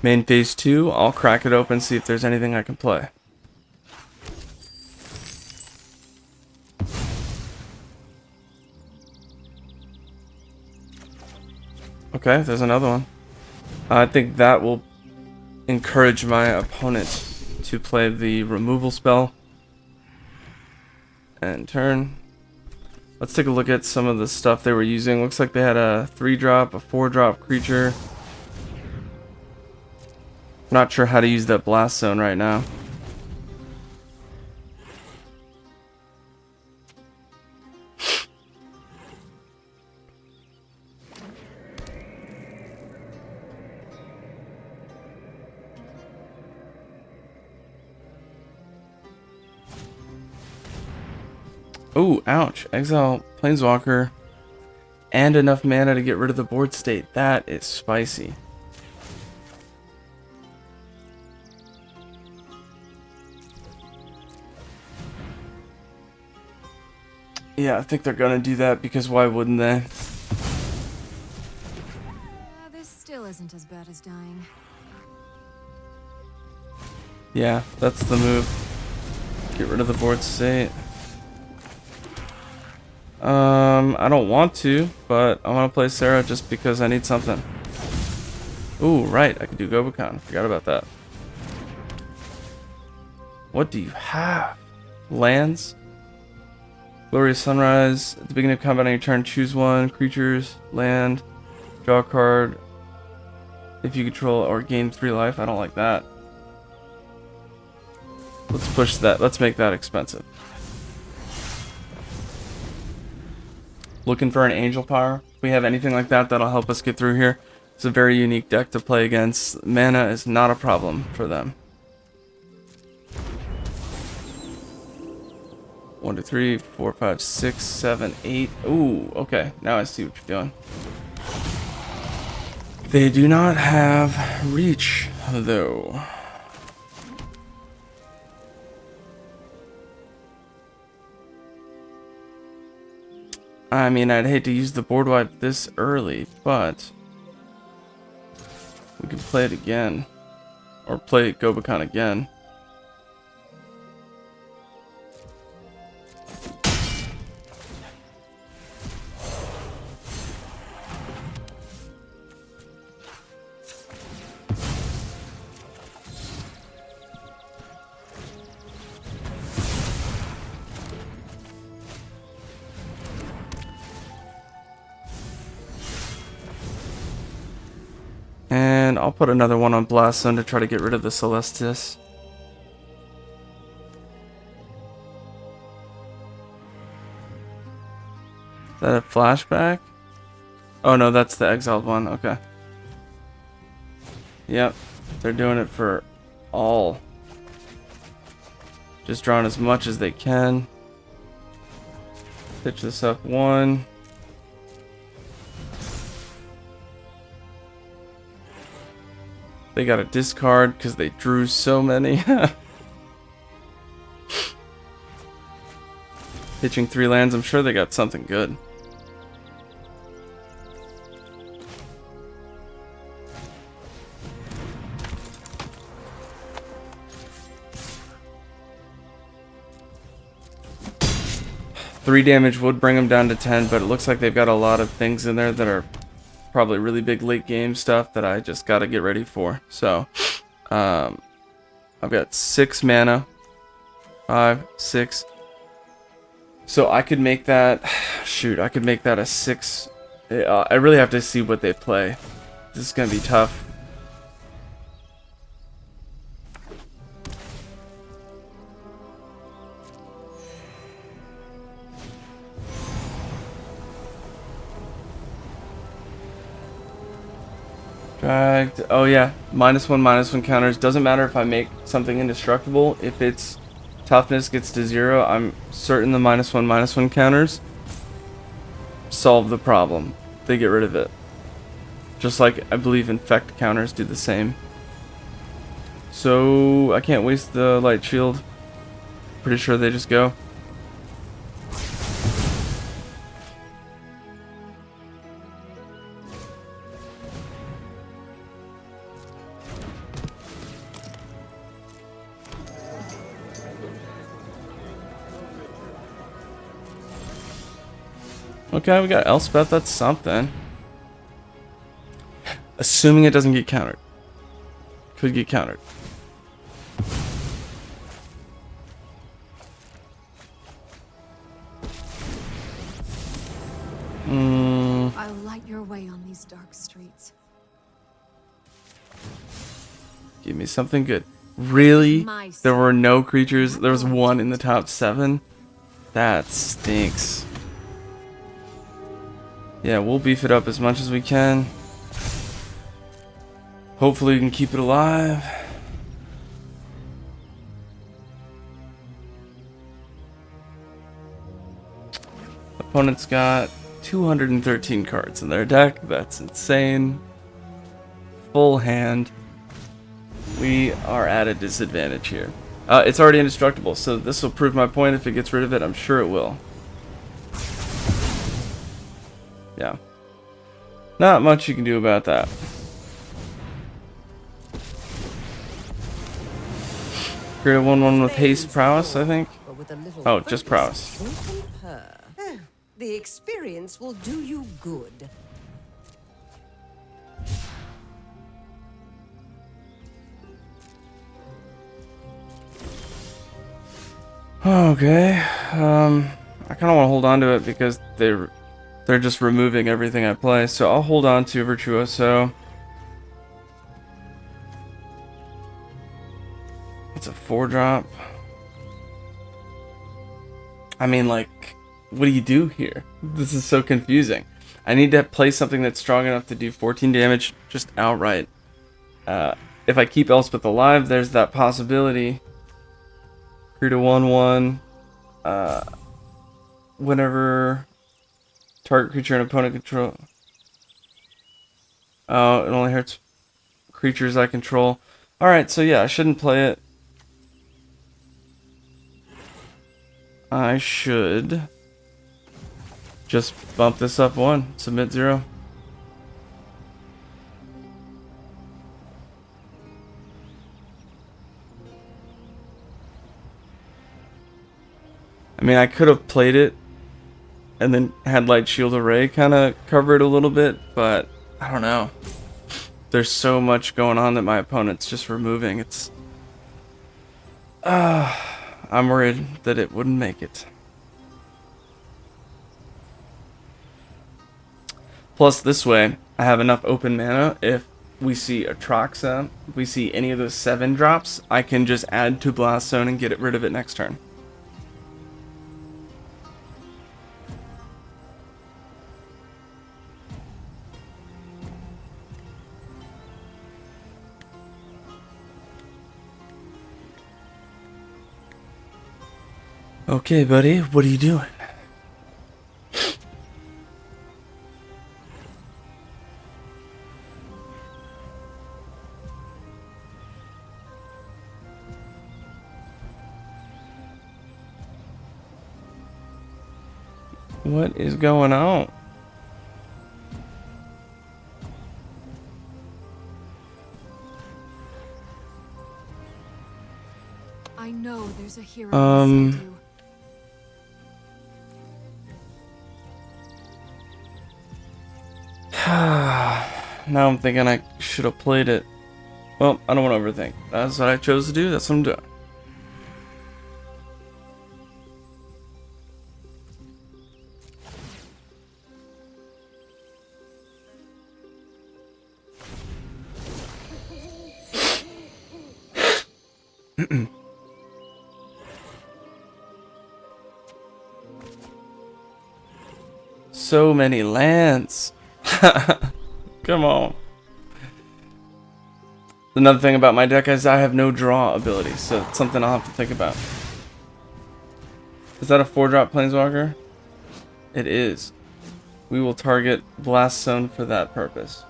Main phase 2, I'll crack it open, see if there's anything I can play. Okay, there's another one. I think that will encourage my opponent to play the removal spell. And turn. Let's take a look at some of the stuff they were using. Looks like they had a 3-drop, a 4-drop creature. Not sure how to use that blast zone right now. Oh, ouch. Exile Planeswalker and enough mana to get rid of the board state. That is spicy. Yeah, I think they're gonna do that because why wouldn't they? This still isn't as bad as dying. Yeah, that's the move. Get rid of the board state. I don't want to, but I want to play Sarah just because I need something. Ooh, right, I could do Gobakon. Forgot about that. What do you have? Lands? Glorious Sunrise. At the beginning of combat on your turn, choose one. Creatures, land, draw a card. If you control or gain 3 life. I don't like that. Let's push that. Let's make that expensive. Looking for an Angel Power. If we have anything like that, that'll help us get through here. It's a very unique deck to play against. Mana is not a problem for them. 1, 2, 3, 4, 5, 6, 7, 8. Ooh, okay. Now I see what you're doing. They do not have reach, though. I mean, I'd hate to use the board wipe this early, but we could play it again. Or play Gobakon again. And I'll put another one on Blast Zone to try to get rid of the Celestis. Is that a flashback? Oh no, that's the exiled one. Okay. Yep. They're doing it for all. Just drawing as much as they can. Pitch this up 1. They got a discard because they drew so many. Pitching 3 lands, I'm sure they got something good. Three damage would bring them down to 10, but it looks like they've got a lot of things in there that are probably really big late game stuff that I just got to get ready for. So, I've got 6 mana. 5, 6. So I could make that, shoot, I could make that a 6. I really have to see what they play. This is going to be tough. Dragged. Oh yeah, -1/-1 counters. Doesn't matter if I make something indestructible. If its toughness gets to 0, I'm certain the -1/-1 counters solve the problem. They get rid of it. Just like I believe infect counters do the same. So I can't waste the light shield. Pretty sure they just go. Okay, we got Elspeth. That's something. Assuming it doesn't get countered. Could get countered. I'll light your way on these dark streets. Give me something good. Really? There were no creatures. There was one in the top 7. That stinks. Yeah, we'll beef it up as much as we can. Hopefully we can keep it alive. Opponent's got 213 cards in their deck. That's insane. Full hand. We are at a disadvantage here. It's already indestructible, so this will prove my point. If it gets rid of it, I'm sure it will. Yeah. Not much you can do about that. Create a 1/1 with haste prowess, I think. Oh, just prowess. The experience will do you good. Okay. I kind of want to hold on to it because they're just removing everything I play. So I'll hold on to Virtuoso. It's a 4-drop. I mean, like, what do you do here? This is so confusing. I need to play something that's strong enough to do 14 damage just outright. If I keep Elspeth alive, there's that possibility. Create a 1/1. Whenever target creature and opponent control. Oh, it only hurts creatures I control. Alright, so yeah, I shouldn't play it. I should just bump this up 1, submit 0. I mean, I could have played it and then had Light Shield Array kind of cover it a little bit, but I don't know. There's so much going on that my opponent's just removing. It's I'm worried that it wouldn't make it. Plus, this way, I have enough open mana. If we see Atraxa, if we see any of those 7 drops, I can just add to Blast Zone and get rid of it next turn. Okay, buddy, what are you doing? What is going on? I know there's a hero inside you. Now I'm thinking I should have played it. Well, I don't want to overthink. That's what I chose to do. That's what I'm doing. So many lands. Come on. Another thing about my deck is I have no draw ability, so it's something I'll have to think about. Is that a 4-drop Planeswalker? It is. We will target Blast Zone for that purpose.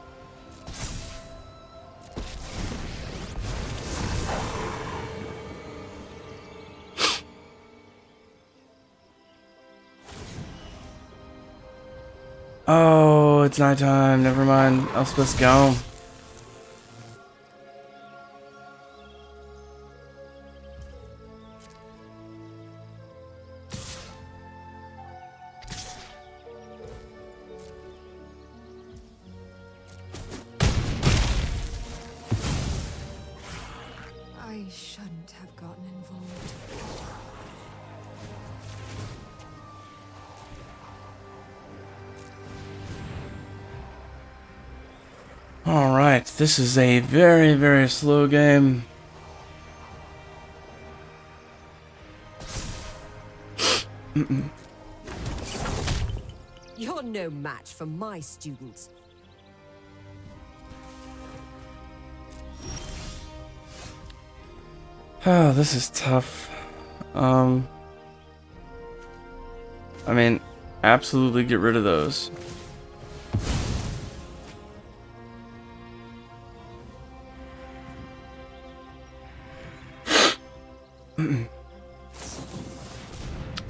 Oh, it's nighttime. Never mind. Elspeth's gone. Alright, this is a very, very slow game. You're no match for my students. Oh, this is tough. I mean, absolutely get rid of those.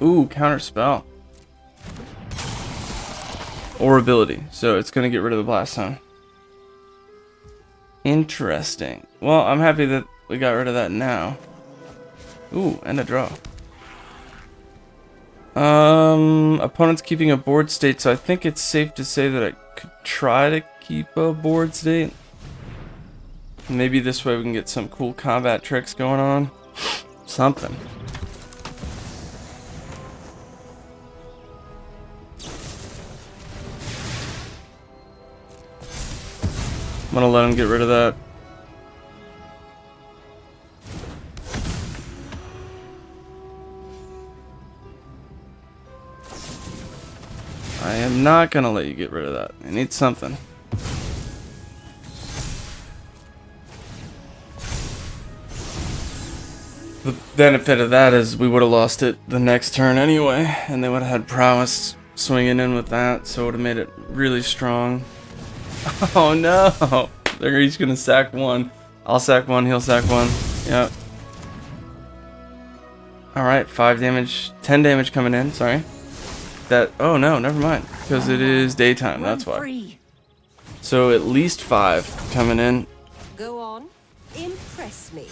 Ooh, counter spell. Or ability. So it's gonna get rid of the blast zone. Interesting. Well, I'm happy that we got rid of that now. Ooh, and a draw. Opponent's keeping a board state, so I think it's safe to say that I could try to keep a board state. Maybe this way we can get some cool combat tricks going on. Something. I'm gonna let him get rid of that. I am not gonna let you get rid of that. I need something. The benefit of that is we would have lost it the next turn anyway, and they would have had prowess swinging in with that, so it would have made it really strong. Oh no! They're each gonna sack one. I'll sack one, he'll sack one. Yep. Alright, 5 damage, 10 damage coming in, sorry. That, oh no, never mind. Because it is daytime, that's why. So at least 5 coming in. Go on, impress me.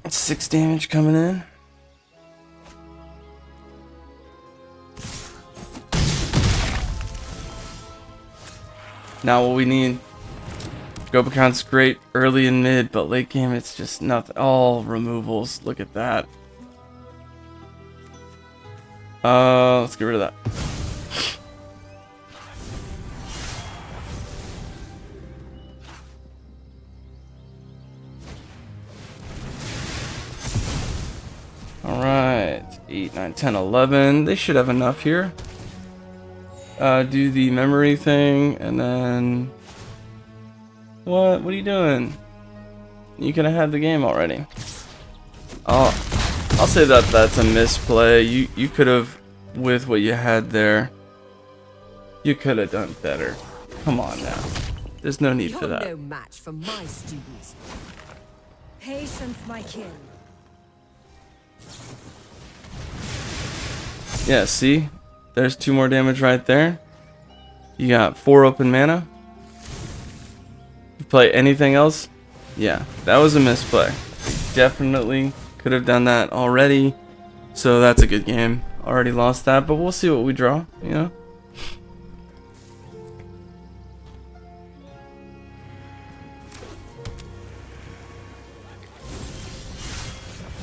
6 damage coming in. Now what we need. Gopacon's great early and mid, but late game it's just nothing. All removals. Look at that. Let's get rid of that. Alright. 8, 9, 10, 11. They should have enough here. Do the memory thing, and then... What? What are you doing? You could have had the game already. I'll say that that's a misplay. You could have, with what you had there, you could have done better. Come on now. There's no need for that. You're no match for my students. Patience, my kin. Yeah, see? There's 2 more damage right there. You got 4 open mana. You play anything else? Yeah, that was a misplay. Definitely could have done that already. So that's a good game. Already lost that, but we'll see what we draw, you know?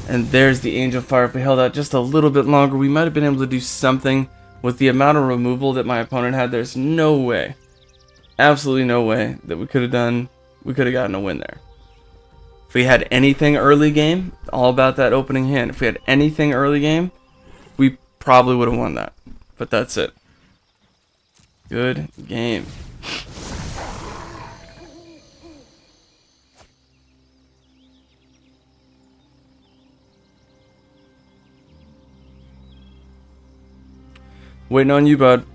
And there's the Angel Fire. If we held out just a little bit longer, we might have been able to do something. With the amount of removal that my opponent had, there's no way, absolutely no way, that we could have gotten a win there. If we had anything early game, all about that opening hand. If we had anything early game, we probably would have won that. But that's it. Good game. Waiting on you, bud.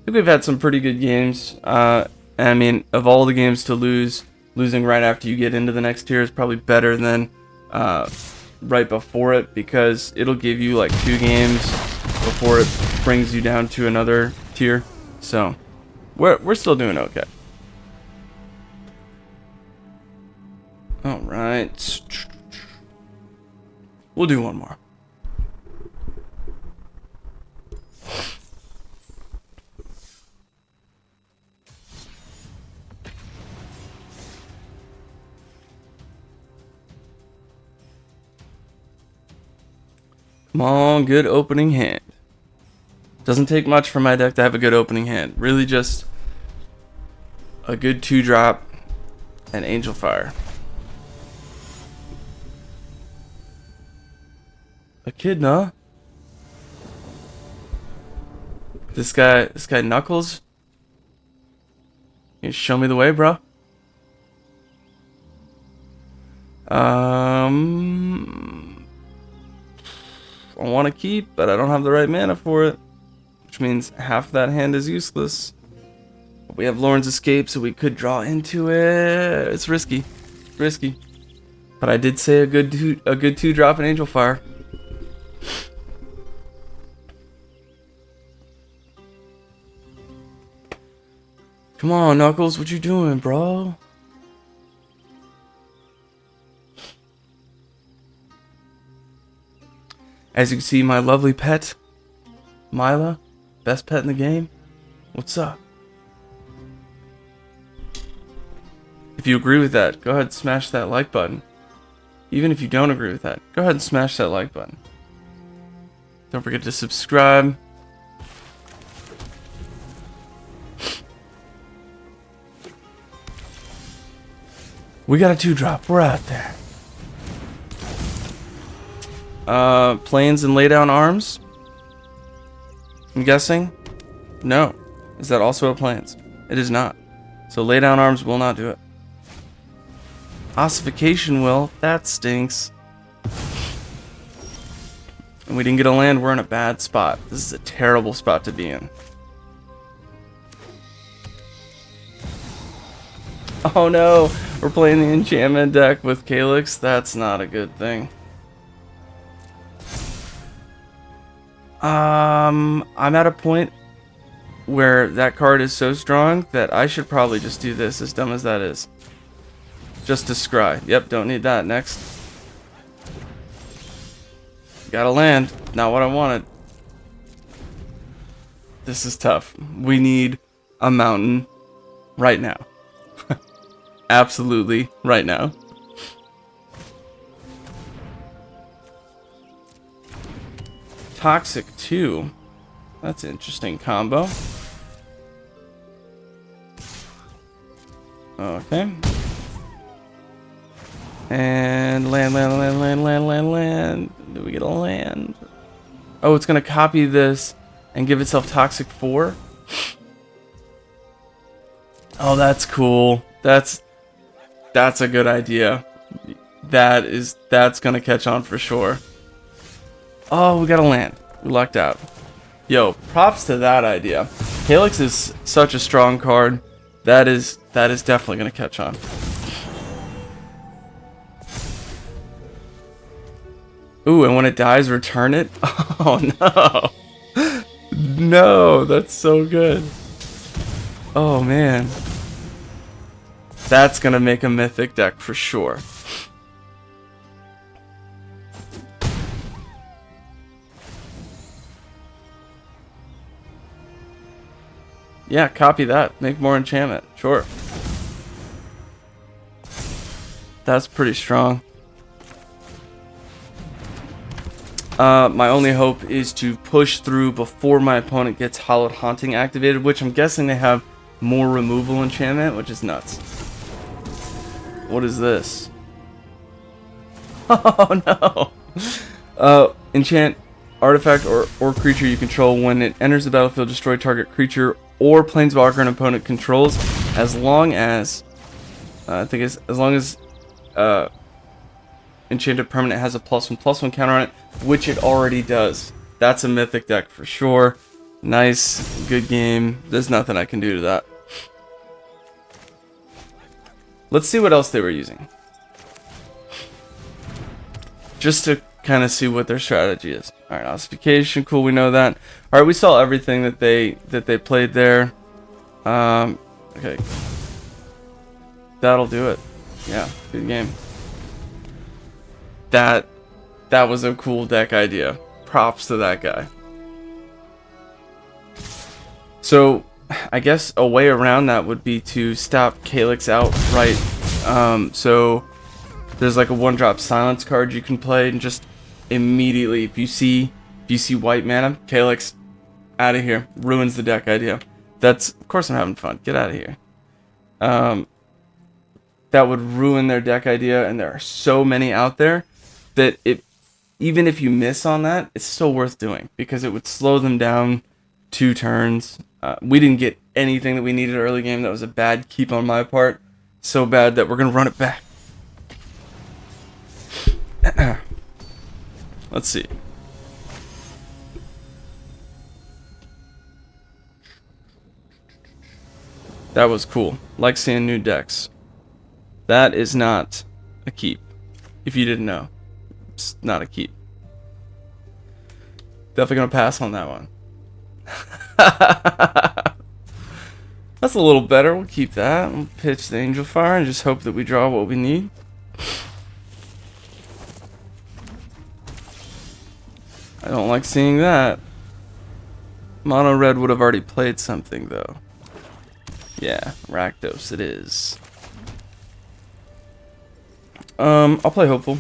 I think we've had some pretty good games. I mean, of all the games to lose, losing right after you get into the next tier is probably better than right before it, because it'll give you like 2 games before it brings you down to another tier. So we're still doing okay. All right. We'll do one more. Come on, good opening hand. Doesn't take much for my deck to have a good opening hand. Really just a good 2-drop and Angel Fire. Echidna? This guy Knuckles? You show me the way, bro? I want to keep, but I don't have the right mana for it. Which means half that hand is useless. We have Lauren's Escape, so we could draw into it. It's risky. Risky. But I did say a good 2-drop in Angel Fire. Come on, Knuckles, what you doing, bro? As you can see, my lovely pet, Mila, best pet in the game. What's up? If you agree with that, go ahead and smash that like button. Even if you don't agree with that, go ahead and smash that like button. Don't forget to subscribe. We got a 2-drop. We're out there. Planes and lay down arms? I'm guessing? No. Is that also a planes? It is not. So lay down arms will not do it. Ossification will. That stinks. And we didn't get a land. We're in a bad spot. This is a terrible spot to be in. Oh no, we're playing the enchantment deck with Calyx. That's not a good thing. I'm at a point where that card is so strong that I should probably just do this, as dumb as that is. Just to scry. Yep, don't need that. Next. Gotta land. Not what I wanted. This is tough. We need a mountain right now. Absolutely right now. Toxic 2. That's an interesting combo. Okay. And land. Do we get a land? Oh, it's gonna copy this and give itself Toxic 4. Oh, that's cool. That's a good idea. That's gonna catch on for sure. Oh, we got a land. We lucked out. Yo, props to that idea. Calyx is such a strong card. That is definitely gonna catch on. Ooh, and when it dies, return it? Oh no. No, that's so good. Oh man. That's gonna make a mythic deck for sure. Yeah, copy that. Make more enchantment. Sure. That's pretty strong. My only hope is to push through before my opponent gets Hallowed Haunting activated, which I'm guessing they have more removal enchantment, which is nuts. What is this? Oh no! Enchant artifact or creature you control. When it enters the battlefield, destroy target creature or planeswalker an opponent controls, as long as as long as enchanted permanent has a +1/+1 counter on it, which it already does. That's a mythic deck for sure. Nice, good game. There's nothing I can do to that. Let's see what else they were using, just to kind of see what their strategy is. All right, ossification, cool. We know that. All right, we saw everything that they played there. Okay, that'll do it. Yeah, good game. That was a cool deck idea. Props to that guy. So, I guess a way around that would be to stop Calyx outright. So there's like a 1-drop silence card you can play, and just immediately, if you see white mana, Calyx Out of here. Ruins the deck idea. That's, of course I'm having fun. Get out of here. That would ruin their deck idea, and there are so many out there that even if you miss on that, it's still worth doing because it would slow them down 2 turns. We didn't get anything that we needed early game. That was a bad keep on my part. So bad that we're going to run it back. Let's see. That was cool. Like seeing new decks. That is not a keep. If you didn't know. It's not a keep. Definitely gonna pass on that one. That's a little better. We'll keep that. We'll pitch the Angel Fire and just hope that we draw what we need. I don't like seeing that. Mono Red would have already played something though. Yeah, Rakdos it is. I'll play Hopeful.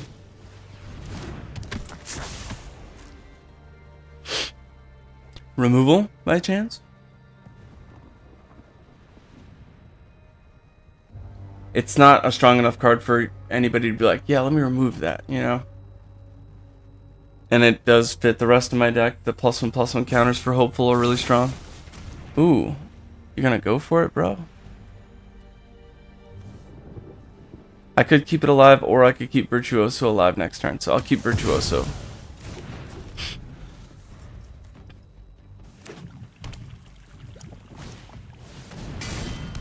Removal, by chance? It's not a strong enough card for anybody to be like, yeah, let me remove that, you know? And it does fit the rest of my deck. The +1/+1 counters for Hopeful are really strong. Ooh, you're gonna go for it, bro? I could keep it alive, or I could keep Virtuoso alive next turn, so I'll keep Virtuoso.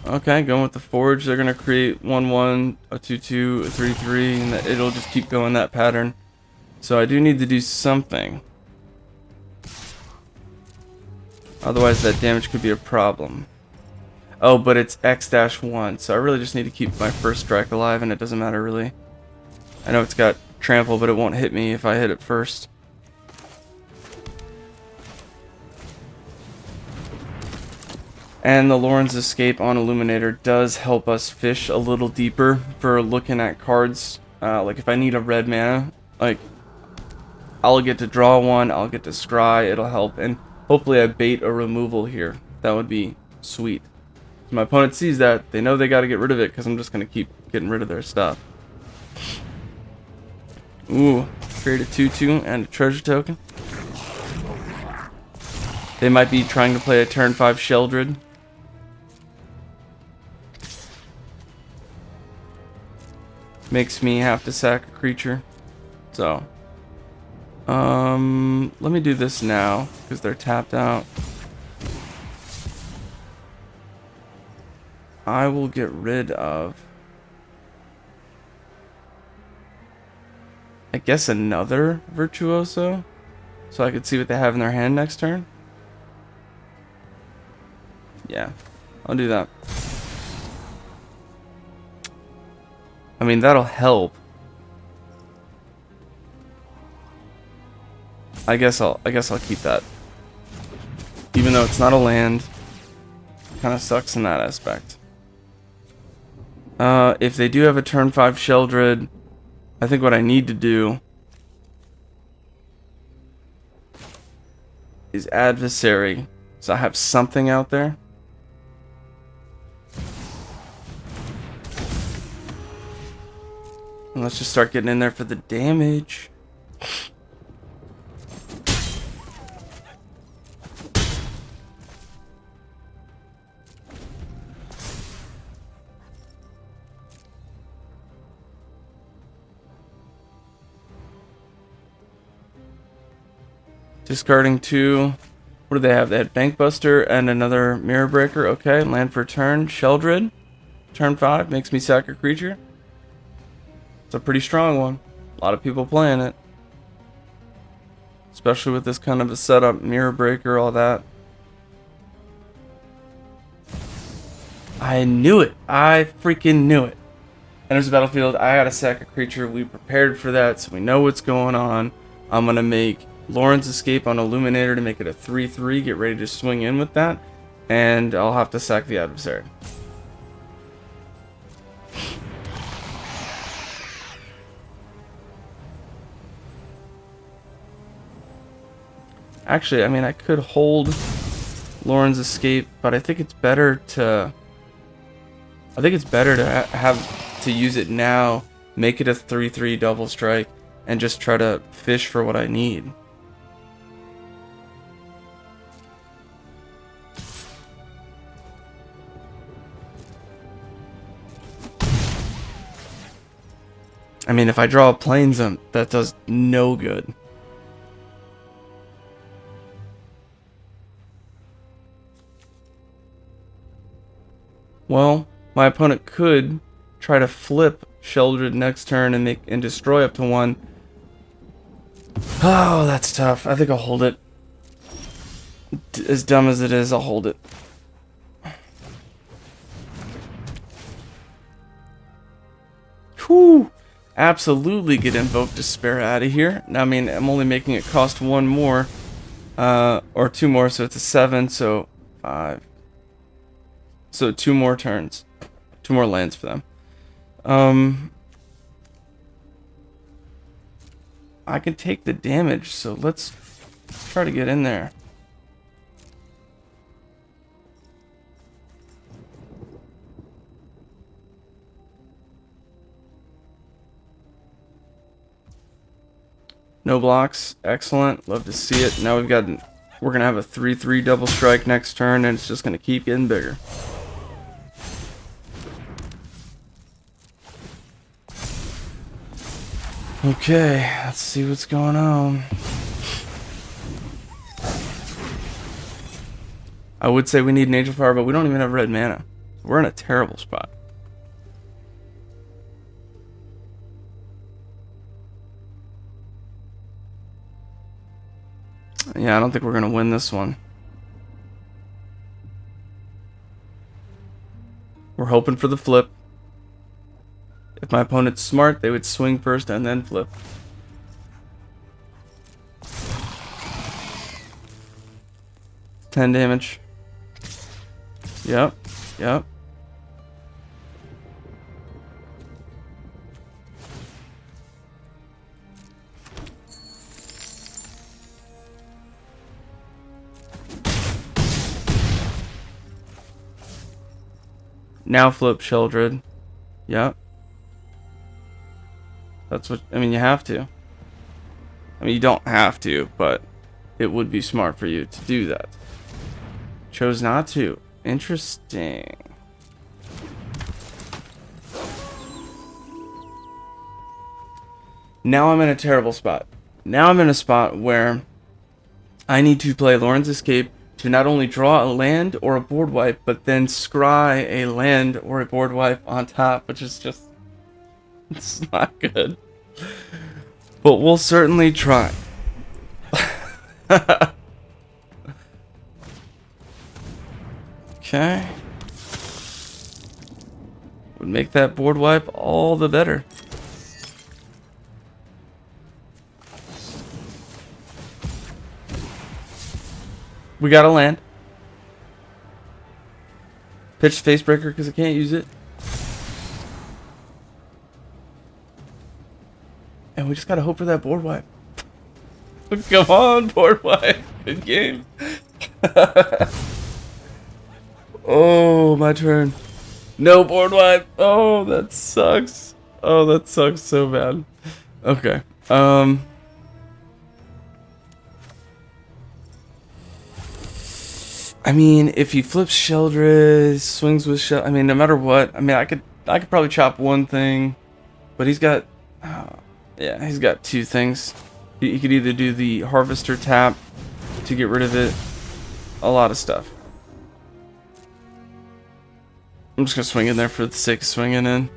Okay, going with the Forge, they're going to create 1/1, a 2/2, a 3/3, and it'll just keep going that pattern. So I do need to do something. Otherwise that damage could be a problem. Oh, but it's X-1, so I really just need to keep my first strike alive, and it doesn't matter really. I know it's got trample, but it won't hit me if I hit it first. And the Lauren's Escape on Illuminator does help us fish a little deeper for looking at cards. Like if I need a red mana, like I'll get to draw one, I'll get to scry, it'll help, and hopefully I bait a removal here. That would be sweet. If my opponent sees that, they know they got to get rid of it because I'm just going to keep getting rid of their stuff. Ooh, create a 2/2 and a treasure token. They might be trying to play a turn 5 Sheldred. Makes me have to sack a creature. So, let me do this now because they're tapped out. I will get rid of, I guess, another Virtuoso, so I could see what they have in their hand next turn. Yeah, I'll do that. I mean, that'll help. I guess I'll keep that. Even though it's not a land, kind of sucks in that aspect. If they do have a turn 5 Sheldred, I think what I need to do is Adversary, so I have something out there. And let's just start getting in there for the damage. Discarding 2. What do they have? They had Bankbuster and another Mirror Breaker. Okay, land for turn. Sheldred. Turn 5. Makes me sack a creature. It's a pretty strong one. A lot of people playing it. Especially with this kind of a setup. Mirror Breaker, all that. I knew it. I freaking knew it. Enters the battlefield. I gotta sack a creature. We prepared for that, so we know what's going on. I'm gonna make Lauren's Escape on Illuminator to make it a 3/3. Get ready to swing in with that. And I'll have to sack the Adversary. Actually, I mean, I could hold Lauren's escape, but I think it's better to have to use it now, make it a 3/3 double strike, and just try to fish for what I need. I mean, if I draw a plains zone, that does no good. Well, my opponent could try to flip Sheldred next turn and destroy up to 1. Oh, that's tough. I think I'll hold it. As dumb as it is, I'll hold it. Whew! Absolutely get Invoke Despair out of here. Now, I mean, I'm only making it cost 1 more. Or 2 more, so it's a 7, so 5. So 2 more turns. 2 more lands for them. I can take the damage, so let's try to get in there. No blocks. Excellent. Love to see it. Now we're gonna have a 3/3 double strike next turn, and it's just gonna keep getting bigger. Okay, let's see what's going on. I would say we need an Angel Fire, but we don't even have red mana. We're in a terrible spot. Yeah, I don't think we're going to win this one. We're hoping for the flip. If my opponent's smart, they would swing first and then flip. $10 damage. Yep, yep. Now flip Sheldred. Yep. That's what, I mean, you have to. I mean, you don't have to, but it would be smart for you to do that. Chose not to. Interesting. Now I'm in a terrible spot. Now I'm in a spot where I need to play Lauren's Escape to not only draw a land or a board wipe, but then scry a land or a board wipe on top, which is just... it's not good. But we'll certainly try. Okay. Would make that board wipe all the better. We got a land. Pitch Facebreaker because I can't use it. And we just gotta hope for that board wipe. Come on, board wipe. Good game. Oh, my turn. No board wipe. Oh, that sucks. Oh, that sucks so bad. Okay. I mean, if he flips Sheldred, swings with Sheldred, I mean, no matter what, I mean, I could probably chop one thing, but he's got, yeah, he's got 2 things. He could either do the Harvester tap to get rid of it, a lot of stuff. I'm just gonna swing in there for the sake of swinging in.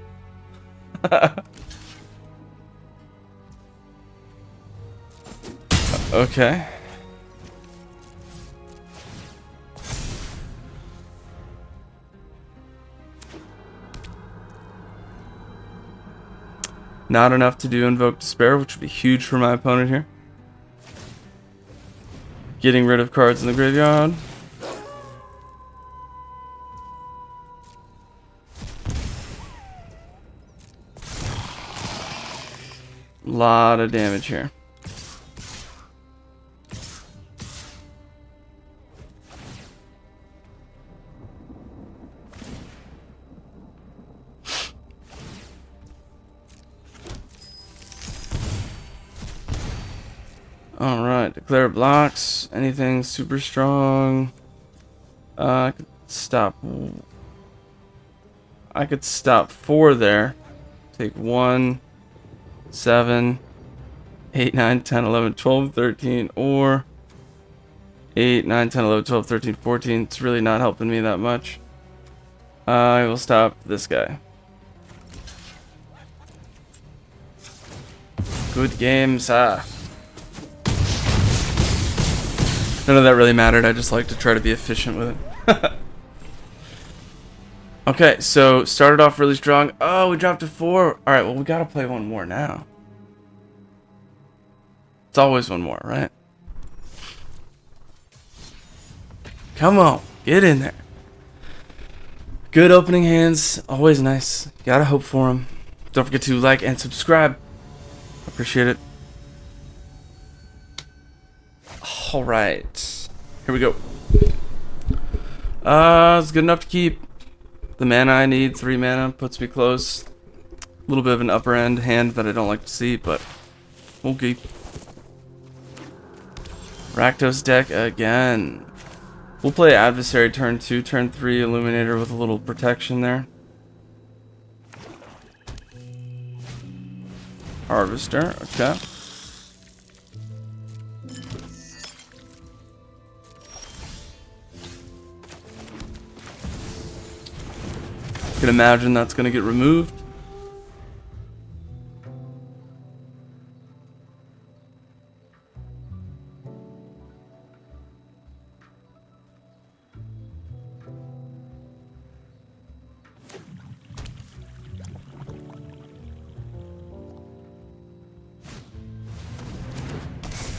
Okay. Not enough to do Invoke Despair, which would be huge for my opponent here. Getting rid of cards in the graveyard. Lot of damage here. Alright, declare blocks. Anything super strong. I could stop. I could stop 4 there. Take 1, 7, 8, 9, 10, 11, 12, 13, or 8, 9, 10, 11, 12, 13, 14. It's really not helping me that much. I will stop this guy. Good game, sir. None of that really mattered. I just like to try to be efficient with it. Okay, so started off really strong. Oh, we dropped to 4. Alright, well, we gotta play one more now. It's always one more, right? Come on, get in there. Good opening hands, always nice. Gotta hope for them. Don't forget to like and subscribe. Appreciate it. Alright, here we go. It's good enough to keep. The mana I need, 3 mana, puts me close. A little bit of an upper end hand that I don't like to see, but we'll keep. Rakdos deck again. We'll play Adversary turn 2, turn 3, Illuminator with a little protection there. Harvester, okay. Can imagine that's going to get removed.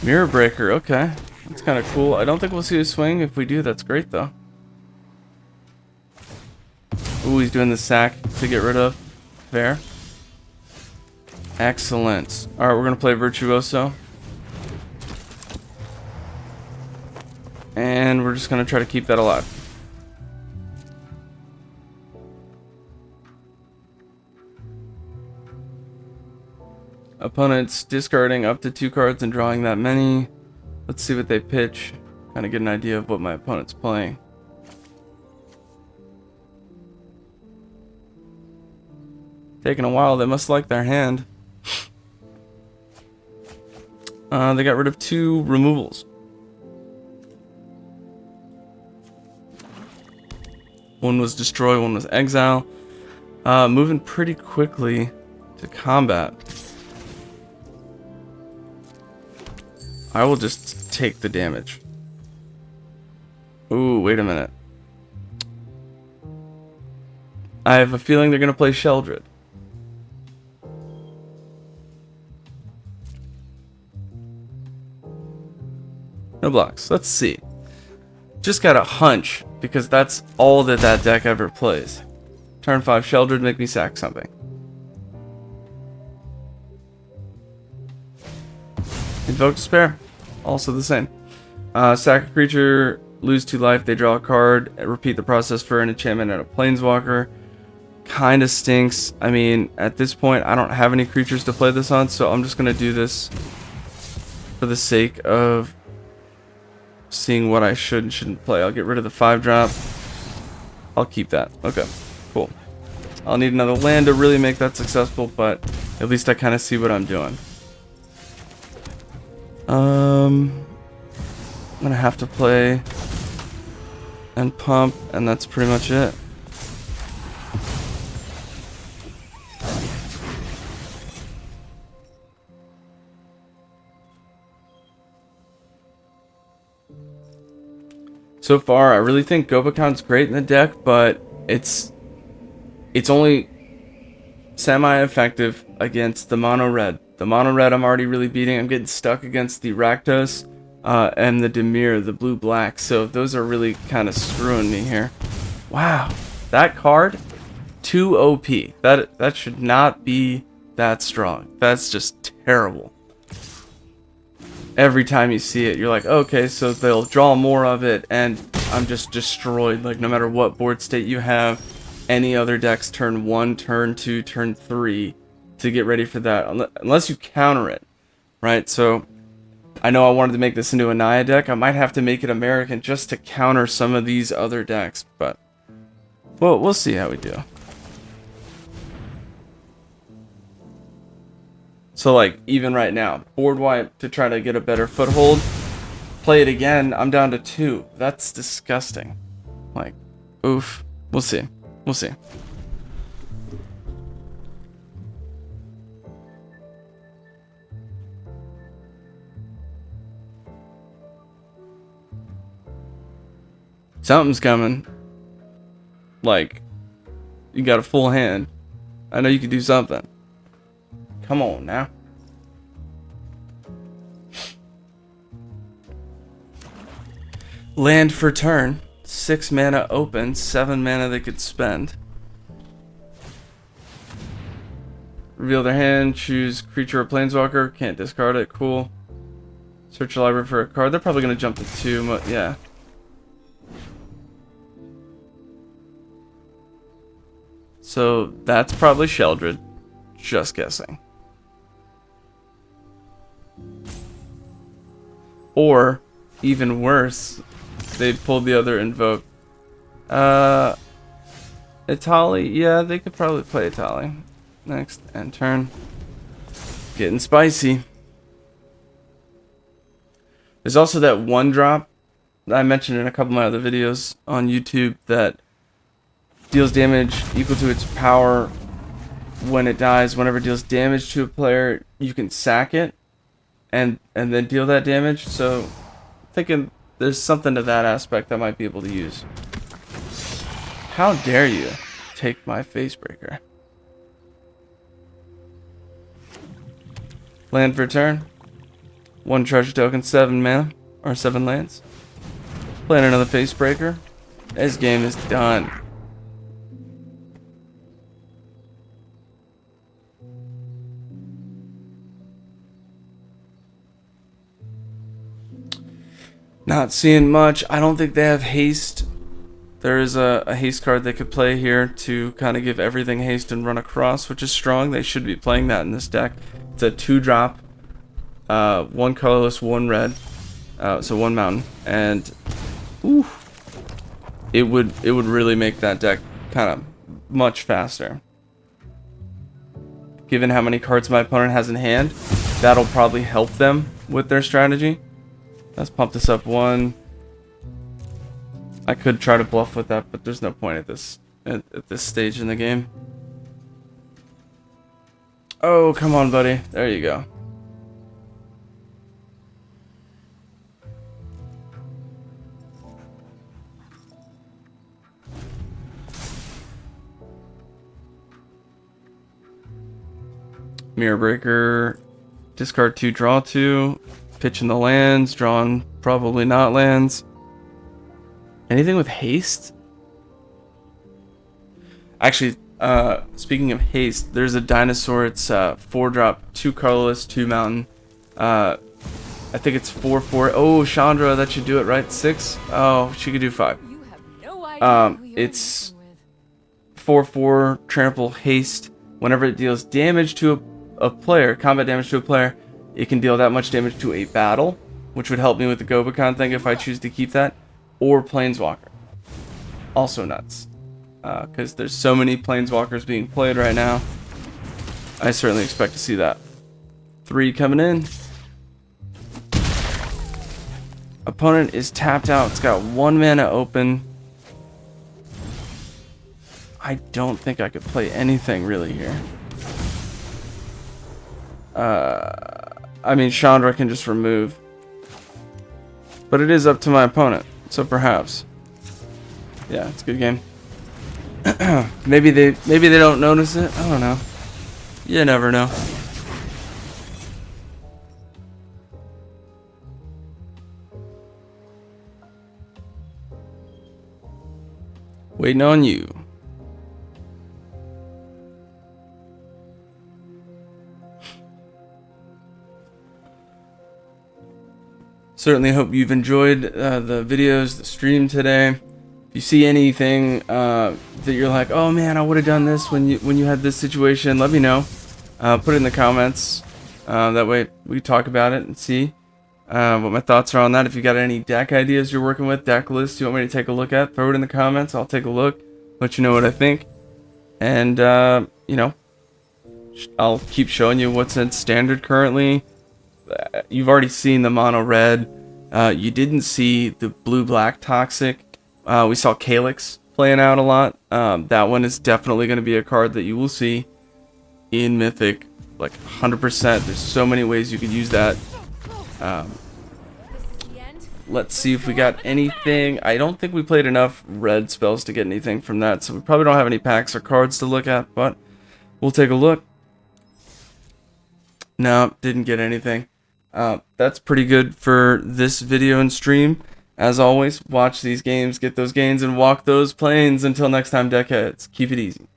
Mirror Breaker, okay. That's kind of cool. I don't think we'll see a swing. If we do, that's great though. Ooh, he's doing the sack to get rid of. Fair. Excellent. Alright, we're going to play Virtuoso. And we're just going to try to keep that alive. Opponents discarding up to 2 cards and drawing that many. Let's see what they pitch. Kind of get an idea of what my opponent's playing. Taking a while, they must like their hand. They got rid of 2 removals. One was destroy, one was exile. Moving pretty quickly to combat. I will just take the damage. Ooh, wait a minute. I have a feeling they're going to play Sheldred. No blocks. Let's see. Just got a hunch, because that's all that deck ever plays. Turn 5 Sheldred, make me sack something. Invoke Despair. Also the same. Sack a creature, lose 2 life, they draw a card, repeat the process for an enchantment and a planeswalker. Kinda stinks. I mean, at this point, I don't have any creatures to play this on, so I'm just gonna do this for the sake of seeing what I should and shouldn't play. I'll get rid of the 5-drop. I'll keep that. Okay, cool. I'll need another land to really make that successful, but at least I kind of see what I'm doing. I'm gonna have to play and pump, and that's pretty much it. So far, I really think Gobakon's great in the deck, but it's only semi-effective against the mono red. The mono red I'm already really beating. I'm getting stuck against the Rakdos and the Dimir, the blue-black. So those are really kind of screwing me here. Wow, that card, 2 OP. That should not be that strong. That's just terrible. Every time you see it, you're like, okay, so they'll draw more of it, and I'm just destroyed. Like, no matter what board state you have, any other decks turn 1, turn 2, turn 3 to get ready for that, unless you counter it, right? So I know I wanted to make this into a Naya deck. I might have to make it American just to counter some of these other decks, but well, we'll see how we do. So like even right now, board wipe to try to get a better foothold. Play it again, I'm down to 2. That's disgusting. Like, oof. We'll see. We'll see. Something's coming. Like, you got a full hand. I know you can do something. Come on now. Land for turn. 6 mana open, 7 mana they could spend. Reveal their hand, choose creature or planeswalker. Can't discard it, cool. Search your library for a card. They're probably going to jump to 2, but yeah. So that's probably Sheldred. Just guessing. Or, even worse, they pulled the other Invoke. Itali, yeah, they could probably play Itali. Next, end turn. Getting spicy. There's also that 1-drop that I mentioned in a couple of my other videos on YouTube that deals damage equal to its power when it dies. Whenever it deals damage to a player, you can sack it and then deal that damage. So I'm thinking there's something to that aspect I might be able to use. How dare you take my Facebreaker? Land for turn. 1 treasure token, 7 mana, or 7 lands. Playing another Facebreaker. This game is done. Not seeing much. I don't think they have haste. There is a haste card they could play here to kind of give everything haste and run across, which is strong. They should be playing that in this deck. It's a 2-drop, 1 colorless, 1 red, so 1 mountain, and ooh, it would really make that deck kind of much faster. Given how many cards my opponent has in hand, that'll probably help them with their strategy. Let's pump this up 1. I could try to bluff with that, but there's no point at this stage in the game. Oh, come on, buddy. There you go. Mirror Breaker. Discard 2, draw 2. Pitching the lands, drawing probably not lands. Anything with haste? Actually, speaking of haste, there's a dinosaur. It's 4-drop, 2 colorless, 2 mountain. I think it's 4/4. Oh, Chandra, that should do it, right? 6. Oh, she could do 5. You have no idea who you're It's dealing with. 4/4 trample haste. Whenever it deals damage to a player, combat damage to a player, it can deal that much damage to a battle, which would help me with the Gobakon thing if I choose to keep that, or Planeswalker. Also nuts, because there's so many Planeswalkers being played right now. I certainly expect to see that. 3 coming in. Opponent is tapped out. It's got 1 mana open. I don't think I could play anything really here. I mean, Chandra can just remove. But it is up to my opponent, so perhaps. Yeah, it's a good game. maybe they don't notice it. I don't know. You never know. Waiting on you. Certainly hope you've enjoyed the videos, the stream today. If you see anything that you're like, oh man, I would have done this when you had this situation, let me know. Put it in the comments. That way we talk about it and see. what my thoughts are on that. If you got any deck ideas you're working with, deck lists you want me to take a look at, throw it in the comments. I'll take a look, let you know what I think. And, you know, I'll keep showing you what's in standard currently. You've already seen the mono red. You didn't see the blue-black toxic. We saw Calyx playing out a lot. That one is definitely going to be a card that you will see in Mythic, like 100%. There's so many ways you could use that. Let's see if we got anything. I don't think we played enough red spells to get anything from that, so we probably don't have any packs or cards to look at, but we'll take a look. No, didn't get anything. That's pretty good for this video and stream. As always, watch these games, get those gains, and walk those planes. Until next time, deckheads, keep it easy.